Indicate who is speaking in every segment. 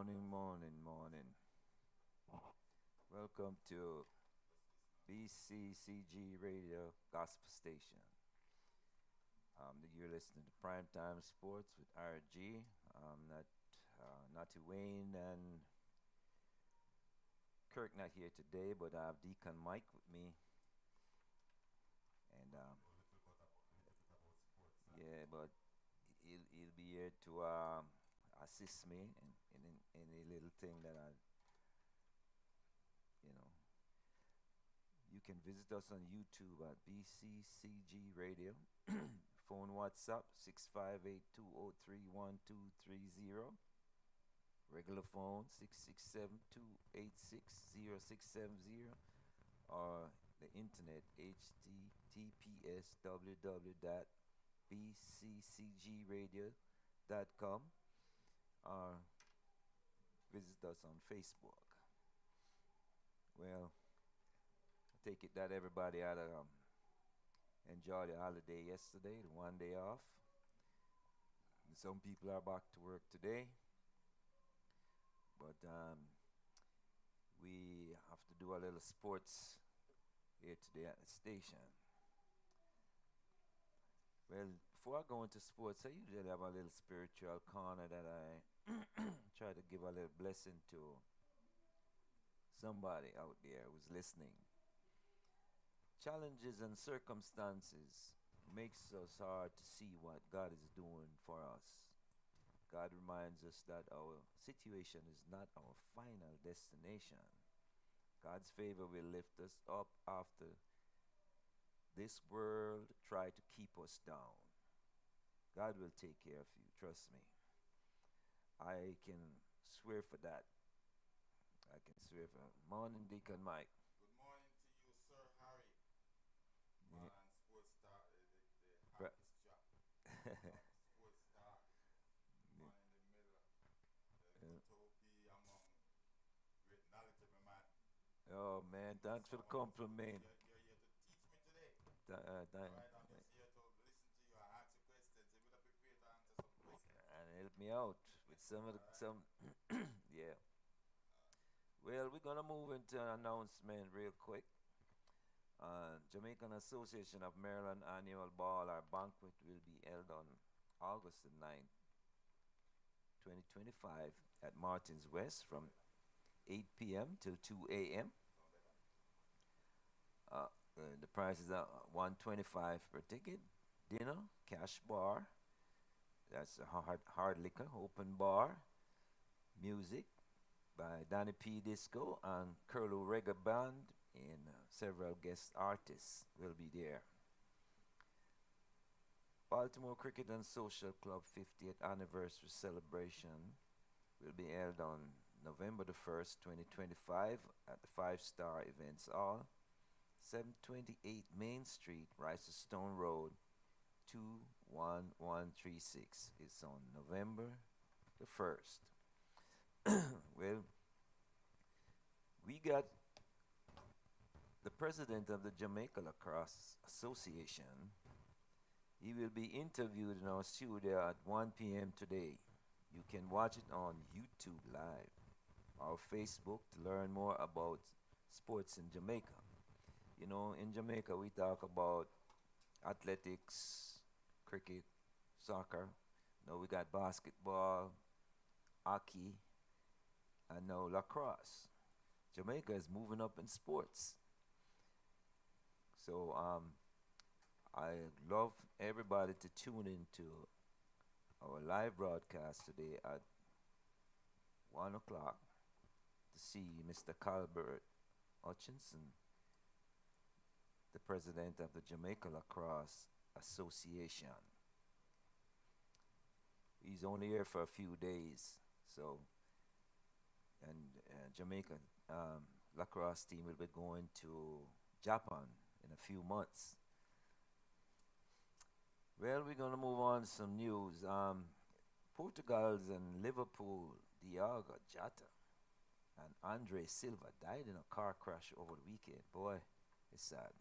Speaker 1: Morning, morning, morning. Welcome to BCCG Radio Gospel Station. You're listening to Primetime Sports with RG. Not Dwayne and Kirk not here today, but I have Deacon Mike with me. And yeah, but he'll be here to assist me in any little thing that you know, you can visit us on YouTube at BCCG Radio. Phone WhatsApp 658-203-1230. Regular phone 667-286-0670. Or the internet https www.bccgradio.com, or visit us on Facebook. Well, I take it that everybody had enjoyed the holiday yesterday, the one day off. And some people are back to work today, but we have to do a little sports here today at the station. Well, before I go into sports, I usually have a little spiritual corner that I try to give a little blessing to somebody out there who's listening. Challenges and circumstances makes us hard to see what God is doing for us. God reminds us that our situation is not our final destination. God's favor will lift us up after this world try to keep us down. God will take care of you, trust me. I can swear for that. I can swear for that. Morning, Deacon Mike.
Speaker 2: Good morning to you, Sir Harry.
Speaker 1: Yeah.
Speaker 2: On Sports Talk, the
Speaker 1: Bra-
Speaker 2: hottest shop. Sports Talk, man in the middle. The
Speaker 1: Yeah.
Speaker 2: utopia among great knowledgeable man.
Speaker 1: Oh man, thanks for the compliment.
Speaker 2: You're here to teach me today.
Speaker 1: Thank,
Speaker 2: Alright, I'm just here to listen to you and answer questions. You would have prepared to answer some questions.
Speaker 1: and help me out with some of the
Speaker 2: Alright.
Speaker 1: some. Yeah. Well, we're gonna move into an announcement real quick. Jamaican Association of Maryland annual ball or banquet will be held on August the 9th, 2025 at Martins West from 8 p.m. till 2 a.m. The price is $125 per ticket. Dinner, cash bar. That's a hard liquor, open bar. Music by Danny P. Disco and Curlew Reggae Band, and several guest artists will be there. Baltimore Cricket and Social Club 50th anniversary celebration will be held on November the 1st, 2025 at the 5-Star Events Hall, 728 Main Street, Stone Road, 21136. It's on November the 1st. Well, we got the president of the Jamaica Lacrosse Association. He will be interviewed in our studio at 1 p.m. today. You can watch it on YouTube Live or Facebook to learn more about sports in Jamaica. You know, in Jamaica we talk about athletics, cricket, soccer. You know, we got basketball, hockey, and now lacrosse. Jamaica is moving up in sports. So I love everybody to tune into our live broadcast today at 1 o'clock to see Mr. Calbert Hutchinson, the president of the Jamaica Lacrosse Association. He's only here for a few days, so, and Jamaica lacrosse team will be going to Japan in a few months. Well, we're going to move on to some news. Portugal's and Liverpool, Diogo Jota and Andre Silva died in a car crash over the weekend. Boy, it's sad.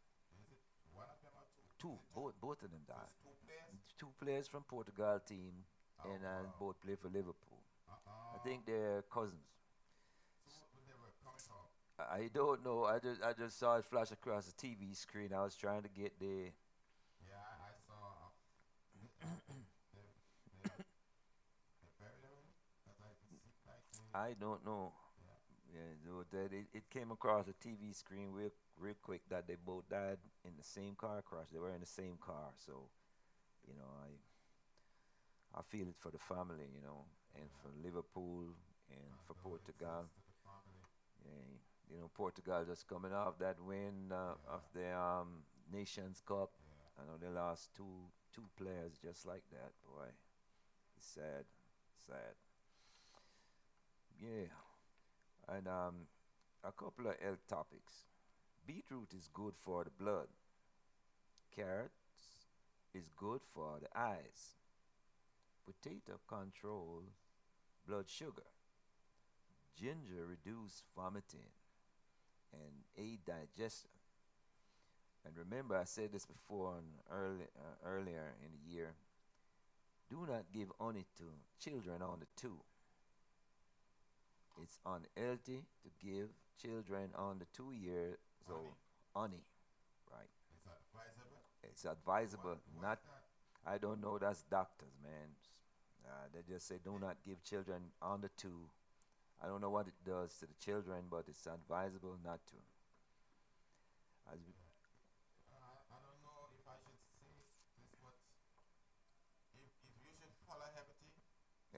Speaker 2: Is it one of them or two?
Speaker 1: Two,
Speaker 2: Is it two?
Speaker 1: both of them died.
Speaker 2: Just two players?
Speaker 1: Two players from Portugal team,
Speaker 2: Oh,
Speaker 1: and
Speaker 2: wow.
Speaker 1: both play for Liverpool.
Speaker 2: Oh,
Speaker 1: I think they're cousins.
Speaker 2: So what they were coming from?
Speaker 1: I don't know. I just saw it flash across the TV screen. I was trying to get the.
Speaker 2: Yeah, I saw. They buried already. Cause I it seemed like they.
Speaker 1: I don't know.
Speaker 2: Yeah.
Speaker 1: Yeah, that it came across the TV screen real quick that they both died in the same car crash. They were in the same car, so I feel it for the family, and
Speaker 2: Yeah.
Speaker 1: for Liverpool and
Speaker 2: My
Speaker 1: for Portugal.
Speaker 2: condolences to the family.
Speaker 1: Yeah, Portugal just coming off that win of
Speaker 2: Yeah.
Speaker 1: the Nations Cup.
Speaker 2: Yeah.
Speaker 1: I know they lost two players just like that. Boy, it's sad, sad. Yeah, and a couple of health topics. Beetroot is good for the blood. Carrots is good for the eyes. Potato controls blood sugar. Ginger reduce vomiting and aid digestion. And remember, I said this before earlier in the year. Do not give honey to children under 2. It's unhealthy to give children under 2 years
Speaker 2: Honey.
Speaker 1: old honey, right?
Speaker 2: It's advisable.
Speaker 1: It's advisable
Speaker 2: Why
Speaker 1: not.
Speaker 2: is that?
Speaker 1: I don't know. That's doctors, man. They just say do not give children under 2. I don't know what it does to the children, but it's advisable not to. As we,
Speaker 2: Yeah. I don't know if I should say this, but if you should follow everything,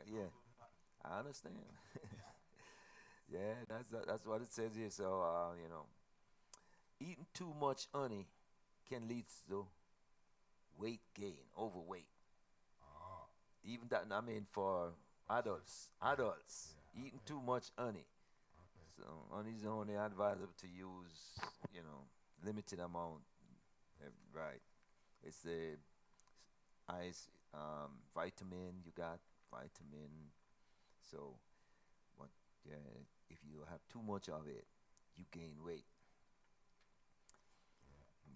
Speaker 1: yeah,
Speaker 2: don't do nothing.
Speaker 1: I understand.
Speaker 2: Yeah.
Speaker 1: Yeah, that's what it says here. So eating too much honey can lead to weight gain, overweight.
Speaker 2: Oh.
Speaker 1: Even that, I mean, for adults
Speaker 2: Yeah.
Speaker 1: eating
Speaker 2: Okay.
Speaker 1: too much honey.
Speaker 2: Okay.
Speaker 1: So honey's only advisable to use, limited amount. Right. It's the ice, vitamin. You got vitamin. So, but yeah, if you have too much of it, you gain weight.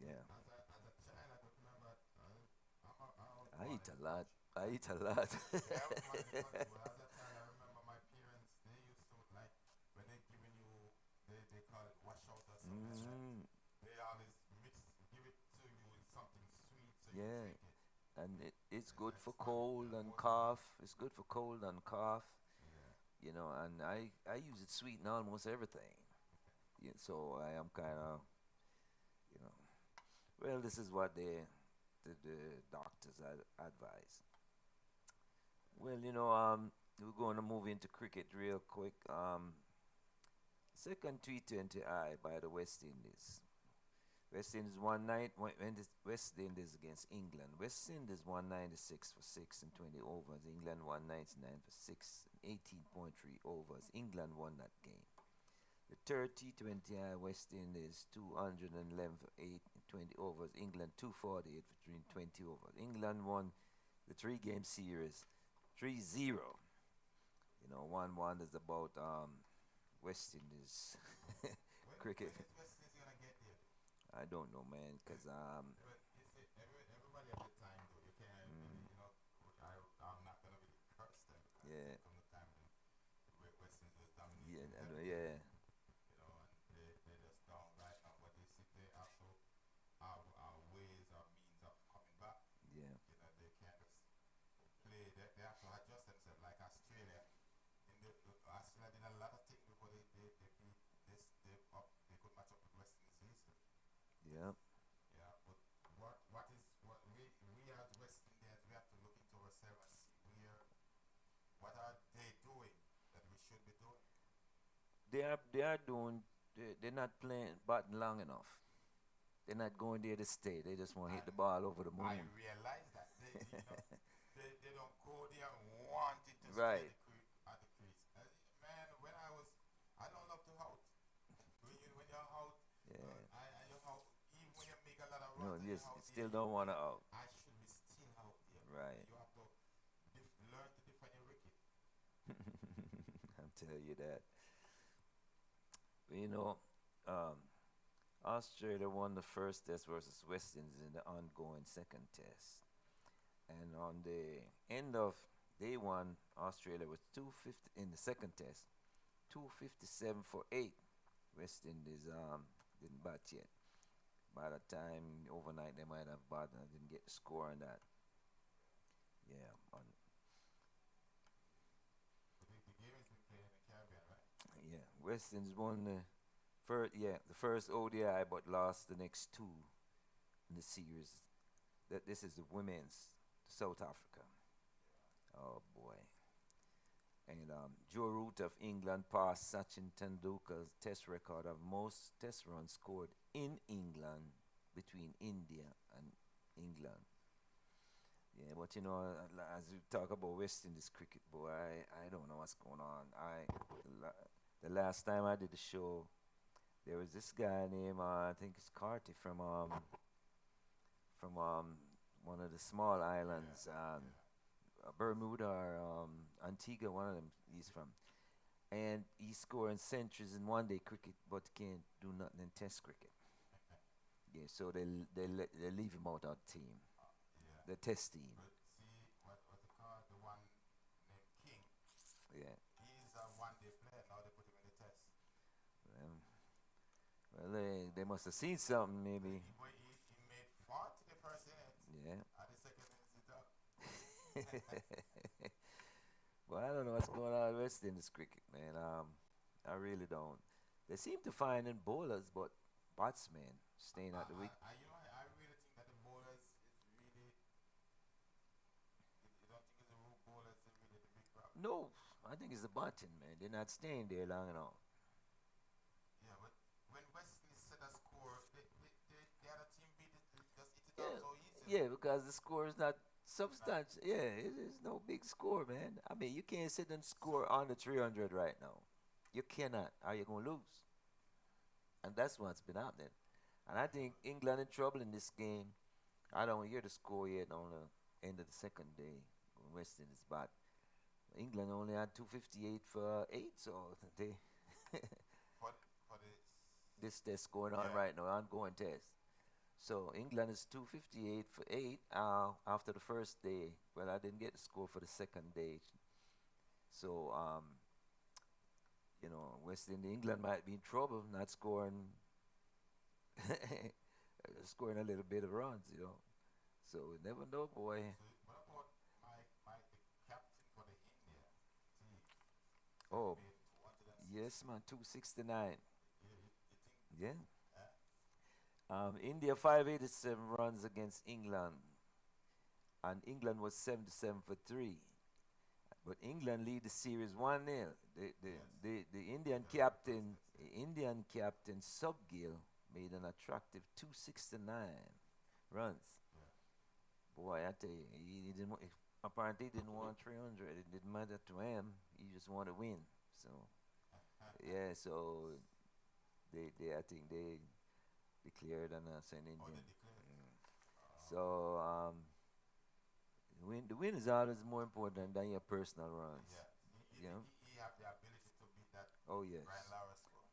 Speaker 2: Yeah.
Speaker 1: Yeah.
Speaker 2: As a child, I could remember. I was
Speaker 1: I
Speaker 2: born
Speaker 1: eat
Speaker 2: in
Speaker 1: a lot.
Speaker 2: country.
Speaker 1: I eat a lot.
Speaker 2: Yeah, I was born in the country, but as a child, I remember my parents. They used to like when they giving you, they call it wash out or something like that.
Speaker 1: mm,
Speaker 2: They always give it to you with something sweet so you
Speaker 1: yeah,
Speaker 2: drink it.
Speaker 1: and it's
Speaker 2: And
Speaker 1: good
Speaker 2: that's
Speaker 1: for
Speaker 2: one
Speaker 1: cold
Speaker 2: the
Speaker 1: and
Speaker 2: most
Speaker 1: cough. It's good for cold and cough.
Speaker 2: yeah.
Speaker 1: And I use it sweeten almost everything. Yeah, so I am kind of, you know, well, this is what the doctors advise. Well, we're going to move into cricket real quick. Second T20I by the West Indies. West Indies won West Indies against England. West Indies won 96 for 6 and 20 overs. England won 99 for 6 and 18.3 overs. England won that game. The third T20I West Indies 211 for 8 and 20 overs. England 248 for 3 and 20 overs. England won the 3-game series 3-0. 1-1 is about West Indies cricket.
Speaker 2: When is West Indies gonna get there?
Speaker 1: I don't know, man, cause
Speaker 2: But you see, everybody at the time though, you can't really,
Speaker 1: mm,
Speaker 2: I'm not gonna really curse them.
Speaker 1: yeah,
Speaker 2: Come the time when West Indies was
Speaker 1: yeah,
Speaker 2: dominating everything,
Speaker 1: yeah,
Speaker 2: and they just down right now. But they see they also have ways or means of coming back.
Speaker 1: yeah,
Speaker 2: They can't just play. They have to adjust themselves. Like Australia, Australia did a lot of things before they beat they could match up with West Indies easily.
Speaker 1: yeah.
Speaker 2: Yeah, but what we as West Indians we have to look into ourselves and see what are they doing that we should be doing.
Speaker 1: They are doing. They're not playing batting long enough. They're not going there to stay. They just want to
Speaker 2: I
Speaker 1: hit the ball over the
Speaker 2: I
Speaker 1: moon.
Speaker 2: realize that they don't go there wanting to stay
Speaker 1: Right.
Speaker 2: at the crease. Man, when I don't love to out. When you're out,
Speaker 1: Yeah.
Speaker 2: you're out, even when you make a lot of
Speaker 1: No,
Speaker 2: runs and you're
Speaker 1: yes,
Speaker 2: out there,
Speaker 1: still don't want to out.
Speaker 2: I should be still out there.
Speaker 1: Right.
Speaker 2: You have to learn to defend your wicket.
Speaker 1: I'm telling you that. But, um, Australia won the first test versus West Indies in the ongoing second test. And on the end of They won Australia with 250 in the second test, 257 for 8. West Indies didn't bat yet. By the time overnight they might have bat and didn't get the score on that. Yeah,
Speaker 2: The game has been played in the Caribbean, right?
Speaker 1: yeah. West Indies won the first ODI, but lost the next two in the series. That this is the women's South Africa. Oh boy. And Joe Root of England passed Sachin Tendulkar's test record of most test runs scored in England between India and England. Yeah, but you know, as you talk about West Indies cricket, boy, I don't know what's going on. The last time I did the show, there was this guy named I think it's Carty from one of the small islands, Bermuda or Antigua, one of them he's from, and he's scoring centuries in one day cricket, but can't do nothing in Test cricket. Yeah, so they leave him out of the team,
Speaker 2: Yeah.
Speaker 1: the Test team.
Speaker 2: But see what they call the one named King.
Speaker 1: Yeah.
Speaker 2: He's a one-day player. Now they put him in the test.
Speaker 1: Um, well, they must have seen something maybe.
Speaker 2: He made 40 the first innings.
Speaker 1: Yeah.
Speaker 2: At the second innings, he's out.
Speaker 1: Well, I don't know what's going on in West Indies cricket, man. I really don't. They seem to find in bowlers, but batsmen staying out the week.
Speaker 2: I really think that the bowlers is really. You don't think the bowlers is really the big problem?
Speaker 1: No, I think it's the batting, man. They're not staying there long enough.
Speaker 2: Yeah, but when West Indies set a score, the other team beat it, just eat it
Speaker 1: Yeah,
Speaker 2: up so easy.
Speaker 1: yeah, because the score is not substantial. Yeah, it is no big score, man. I mean, you can't sit and score under 300 right now. You cannot. How you gonna lose? And that's what's been happening. And I think England in trouble in this game. I don't hear the score yet on the end of the second day when West Indies bat. England only had 258 for 8, so they
Speaker 2: For the
Speaker 1: this test going on
Speaker 2: Yeah.
Speaker 1: right now, ongoing test. So England is 258 for 8 after the first day. Well, I didn't get the score for the second day. So, West Indies, England might be in trouble, not scoring, scoring a little bit of runs. So we never know, boy.
Speaker 2: so what about Mike, the captain for the India team?
Speaker 1: Oh,
Speaker 2: Made 206.
Speaker 1: yes, man, 269.
Speaker 2: You think?
Speaker 1: Yeah.
Speaker 2: Uh,
Speaker 1: India 587 runs against England, and England was 77 for 3. But England lead the series 1-0. The Indian captain Subgill made an attractive 269 runs.
Speaker 2: yeah.
Speaker 1: Boy, I tell you, he didn't. Apparently, he didn't want 300. It didn't matter to him. He just wanted to win. So yeah, so I think they declared an an
Speaker 2: Oh,
Speaker 1: Indian.
Speaker 2: they declared.
Speaker 1: So the win is always more important than your personal runs.
Speaker 2: Yeah.
Speaker 1: You know?
Speaker 2: He have the ability to beat that
Speaker 1: Oh yes.
Speaker 2: Brian Lara score.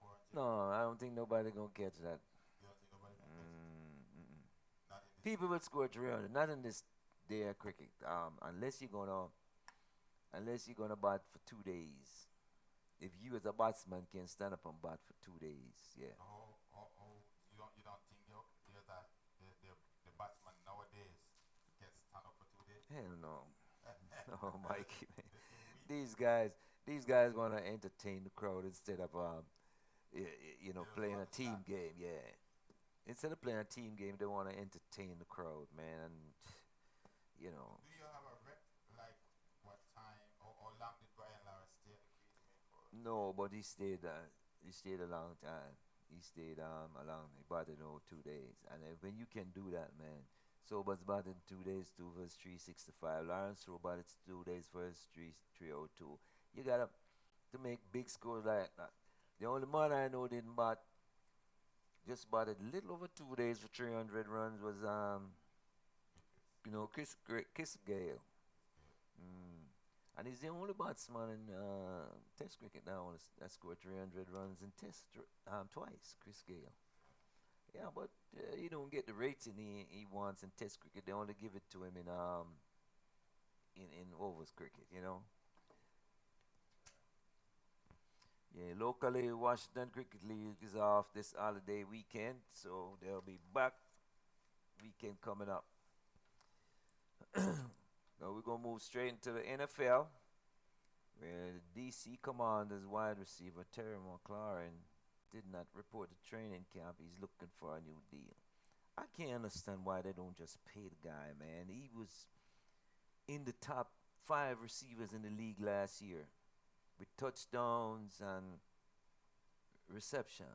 Speaker 2: 400.
Speaker 1: No, I don't think nobody gonna catch that.
Speaker 2: You don't think nobody can catch it?
Speaker 1: Mm-mm.
Speaker 2: Not in this.
Speaker 1: People will score 300. Not in this day of cricket. Unless you're gonna bat for 2 days. If you as a batsman can stand up and bat for 2 days, yeah.
Speaker 2: You don't think the batsman nowadays can stand up for 2 days?
Speaker 1: Hell no. Oh, Mikey, man.
Speaker 2: This is weak.
Speaker 1: These guys want to entertain the crowd instead of
Speaker 2: They just
Speaker 1: playing
Speaker 2: want
Speaker 1: a
Speaker 2: to
Speaker 1: team
Speaker 2: stand.
Speaker 1: game. Yeah, instead of playing a team game, they want to entertain the crowd, man. And you know,
Speaker 2: Do you have a rep like what time or long did Brian Lara stay in the crease for?
Speaker 1: no, but he stayed a long time. He stayed he batted over 2 days, and when you can do that, man. Sober's batted 2 days, 2 for his 365. Lawrence Rowe batted 2 days for his 302. You gotta to make big scores like that. The only man I know didn't bat just batted little over 2 days for 300 runs was Chris Gale. Mm. And he's the only batsman in Test cricket now that scored 300 runs in Test twice. Chris Gale. Yeah, but he don't get the rating he wants in Test cricket. They only give it to him in overs cricket, you know. Yeah, locally, Washington Cricket League is off this holiday weekend, so they'll be back weekend coming up. Now we're gonna move straight into the NFL, where the DC Commanders wide receiver Terry McLaurin did not report to training camp. He's looking for a new deal. I can't understand why they don't just pay the guy, man. He was in the top 5 receivers in the league last year with touchdowns and reception,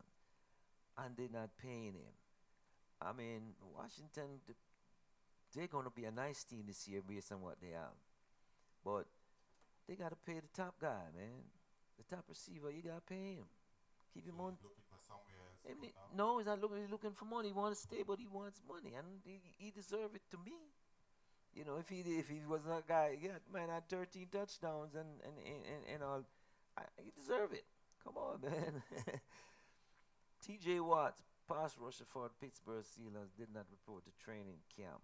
Speaker 1: and they're not paying him. I mean, Washington, they're going to be a nice team this year based on what they have. But they got to pay the top guy, man. The top receiver, you got to pay him. Keep him
Speaker 2: So
Speaker 1: on.
Speaker 2: he's looking for somewhere else
Speaker 1: I
Speaker 2: to
Speaker 1: mean,
Speaker 2: go now.
Speaker 1: no, he's not looking for money. He wants to stay, but he wants money, and he deserves it to me. You know, if he was that guy, yeah, man, had 13 touchdowns and all, he deserve it. Come on, man. T.J. Watt, pass rusher for the Pittsburgh Steelers, did not report to training camp.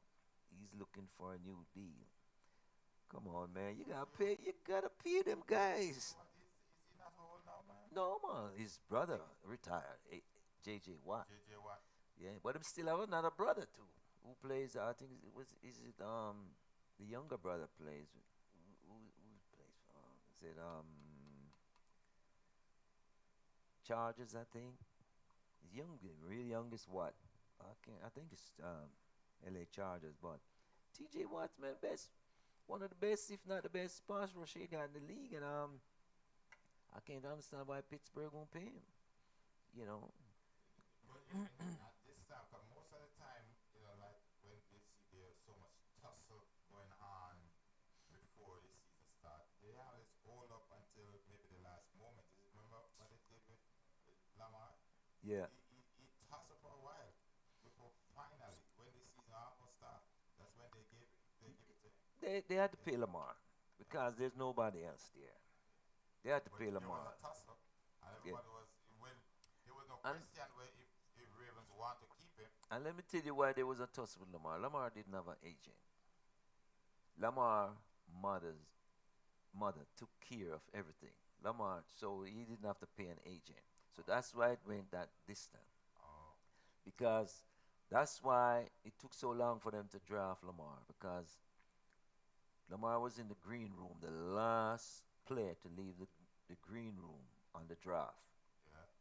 Speaker 1: He's looking for a new deal. Come on, man, you gotta pay them guys.
Speaker 2: What is he not old now, man?
Speaker 1: No, man, his brother retired, J.J. Watt.
Speaker 2: JJ Watt.
Speaker 1: Yeah, but him still have another brother too, who plays. I think it was is it the younger brother plays. Who plays? Is it Chargers? I think. He's young, really youngest what? I can't. I think it's L.A. Chargers, but T.J. Watt's man, one of the best, if not the best, pass rusher you got in the league, and I can't understand why Pittsburgh won't pay him. You know,
Speaker 2: But at this time, 'cause most of the time, you know, like when they see there's so much tussle going on before the season starts, they always hold up until maybe the last moment. Remember what they did with Lamar?
Speaker 1: yeah.
Speaker 2: He tussled for a while before finally, when the season almost started, that's when they give it to him.
Speaker 1: They had to pay Lamar because there's nobody else there. They had to
Speaker 2: But
Speaker 1: pay
Speaker 2: there was
Speaker 1: Lamar.
Speaker 2: a tussle, and
Speaker 1: Yeah.
Speaker 2: everybody was when there was no
Speaker 1: And
Speaker 2: question where if Ravens want to keep him.
Speaker 1: and let me tell you why there was a tussle with Lamar. Lamar didn't have an agent. Lamar mother took care of everything. Lamar, so he didn't have to pay an agent. So that's why it went that distant.
Speaker 2: Oh,
Speaker 1: Because that's why it took so long for them to draft Lamar. Because Lamar was in the green room, the last player to leave the green room on the draft.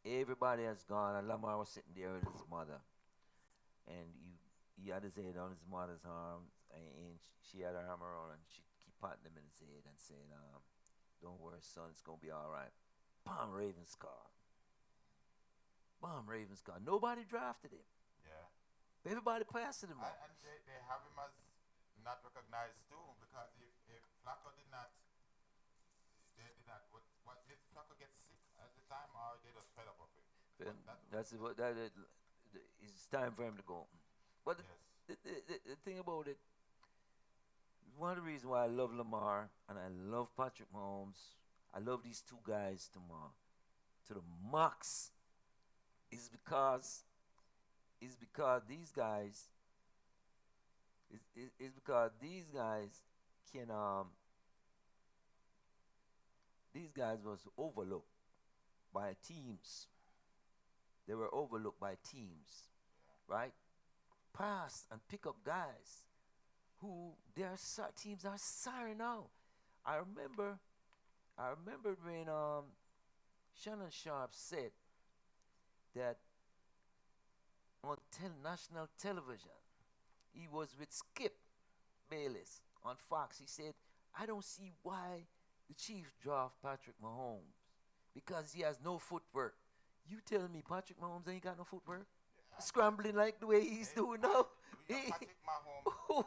Speaker 2: yeah.
Speaker 1: Everybody has gone, and Lamar was sitting there with his mother, and he had his head on his mother's arm, and she had her arm around, and she keep patting him in his head and saying, "Don't worry, son, it's gonna be all right." Bomb Ravens car. Bomb Ravens car. Nobody drafted him.
Speaker 2: Yeah.
Speaker 1: Everybody passed him up.
Speaker 2: And they have him as not recognized too, because if Flacco did not, they did not. What did Flacco get sick at the time, or they just fed up of him?
Speaker 1: And
Speaker 2: That,
Speaker 1: that's what that it's time for him to go. But
Speaker 2: yes.
Speaker 1: the thing about it, one of the reasons why I love Lamar and I love Patrick Mahomes, I love these two guys to the max, is because these guys is because these guys can these guys was overlooked by teams. They were overlooked by teams, right? Pass and pick up guys who teams are sorry now. I remember when Shannon Sharp said that on national television, he was with Skip Bayless on Fox. He said, "I don't see why the Chiefs draft Patrick Mahomes because he has no footwork." You tell me Patrick Mahomes ain't got no footwork? Scrambling like the way he's doing now.
Speaker 2: Patrick Mahomes, I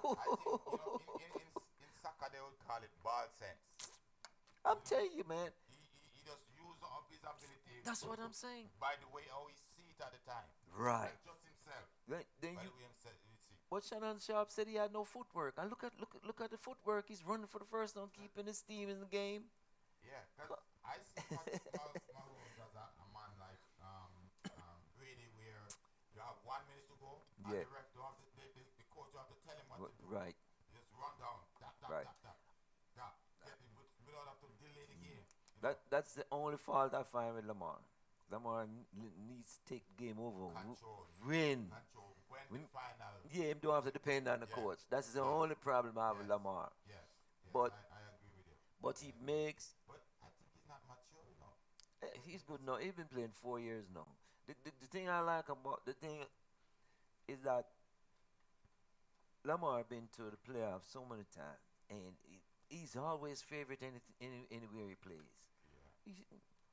Speaker 2: think in soccer they would call it ball sense.
Speaker 1: I'm telling you, man.
Speaker 2: He just used up his ability.
Speaker 1: That's what I'm saying.
Speaker 2: By the way how he see it at the time.
Speaker 1: Right.
Speaker 2: Not just himself.
Speaker 1: Right. Then
Speaker 2: By
Speaker 1: you
Speaker 2: the way himself he see.
Speaker 1: But Shannon Sharp said he had no footwork. And look at the footwork. He's running for the first down, keeping his team in the game.
Speaker 2: Yeah, because I see Patrick Mahomes as a man like Brady, where you have 1 minute to go, and the coach don't have to tell him what to do.
Speaker 1: Right.
Speaker 2: Just run down, tap, tap,
Speaker 1: Right.
Speaker 2: tap, tap.
Speaker 1: That's the only fault I find with Lamar. Lamar needs to take the game over,
Speaker 2: Control.
Speaker 1: win.
Speaker 2: Control. When
Speaker 1: Win.
Speaker 2: the final.
Speaker 1: Yeah, him don't have to depend on the
Speaker 2: Yes.
Speaker 1: coach. That's the
Speaker 2: Yes.
Speaker 1: only problem I have with
Speaker 2: Yes.
Speaker 1: Lamar.
Speaker 2: Yes. Yes.
Speaker 1: But
Speaker 2: I agree with you.
Speaker 1: but
Speaker 2: I
Speaker 1: he
Speaker 2: agree.
Speaker 1: makes.
Speaker 2: But I think he's not mature enough.
Speaker 1: He's good now. He's been playing 4 years now. The thing I like about the thing is that Lamar been to the playoffs so many times, and he's always favorite anywhere he plays.
Speaker 2: Yeah.
Speaker 1: He's,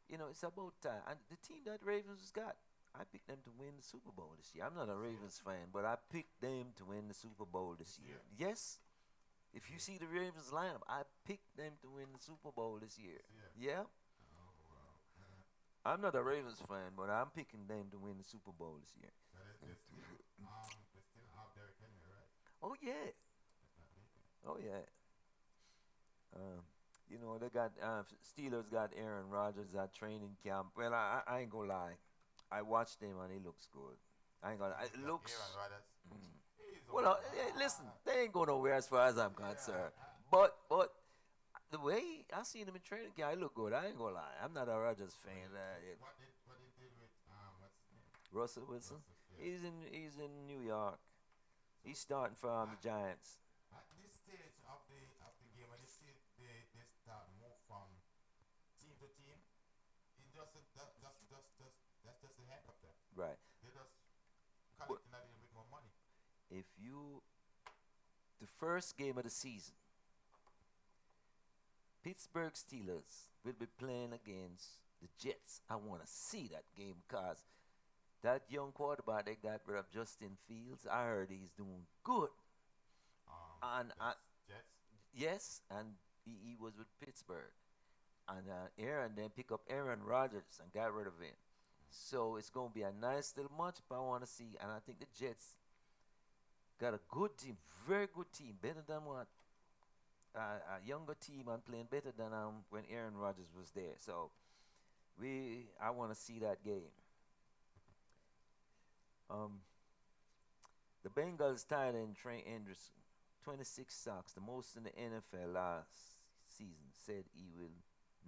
Speaker 1: it's about time. And the team that Ravens has got, I picked them to win the Super Bowl this year. I'm not a Ravens fan, but I picked them to win the Super Bowl this year. Yes. If you see the Ravens lineup, I picked them to win the Super Bowl this year. Yeah.
Speaker 2: Oh wow.
Speaker 1: I'm not a Ravens fan, but I'm picking them to win the Super Bowl this year.
Speaker 2: But they still have Derrick Henry, right?
Speaker 1: Oh yeah.
Speaker 2: That's not Deacon.
Speaker 1: Oh yeah. They got Steelers got Aaron Rodgers at training camp. Well, I ain't gonna lie, I watched him and he looks good. I ain't gonna. It
Speaker 2: Aaron
Speaker 1: looks.
Speaker 2: Rodgers.
Speaker 1: Mm.
Speaker 2: He's
Speaker 1: Well, hey, listen, they ain't going nowhere as far as I'm concerned.
Speaker 2: Yeah.
Speaker 1: But the way I seen him in training camp, he look good. I ain't gonna lie. I'm not a Rodgers fan.
Speaker 2: What they did with what's his name?
Speaker 1: Russell Wilson.
Speaker 2: Russell, yeah.
Speaker 1: He's in New York. He's starting for the Giants.
Speaker 2: At this stage of the game, when you see they start move from team to team, it that's just the head of them.
Speaker 1: Right.
Speaker 2: They just
Speaker 1: But
Speaker 2: collecting a little bit more money.
Speaker 1: if the first game of the season, Pittsburgh Steelers will be playing against the Jets. I want to see that game because that young quarterback they got rid of Justin Fields, I heard he's doing good. And
Speaker 2: Jets.
Speaker 1: yes, and he was with Pittsburgh. And Aaron then pick up Aaron Rodgers and got rid of him. So it's going to be a nice little matchup I want to see. And I think the Jets got a good team, very good team, better than what a younger team and playing better than when Aaron Rodgers was there. So I want to see that game. The Bengals tight end Trey Anderson, 26 sacks, the most in the NFL last season, said he will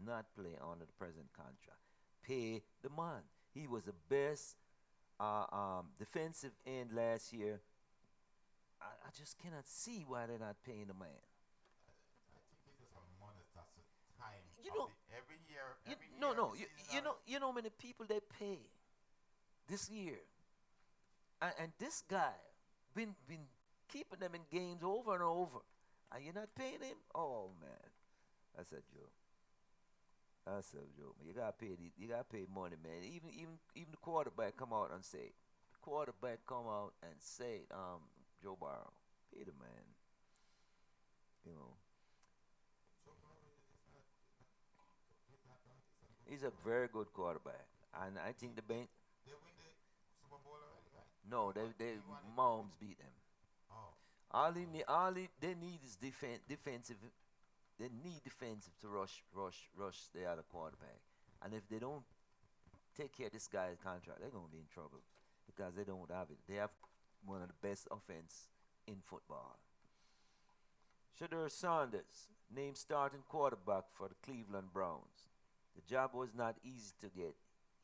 Speaker 1: not play under the present contract. Pay the man. He was the best defensive end last year. I just cannot see why they're not paying the man.
Speaker 2: I think it's just a monetary time.
Speaker 1: You know,
Speaker 2: every year.
Speaker 1: No. You know how many people they pay this year, and this guy been keeping them in games over and over, and you're not paying him. Oh man, that's a joke. That's a joke. Man. You gotta pay money, man. Even the quarterback come out and say, Joe Burrow, pay the man. You know,
Speaker 2: So
Speaker 1: he's a very good quarterback, and I think the bank.
Speaker 2: they win the Super Bowl already, right?
Speaker 1: No, they
Speaker 2: won it.
Speaker 1: Mahomes beat them.
Speaker 2: Oh.
Speaker 1: They need is defensive. They need defensive to rush the other quarterback. And if they don't take care of this guy's contract, they're gonna be in trouble because they don't have it. They have one of the best offense in football. Shedeur Sanders named starting quarterback for the Cleveland Browns. The job was not easy to get.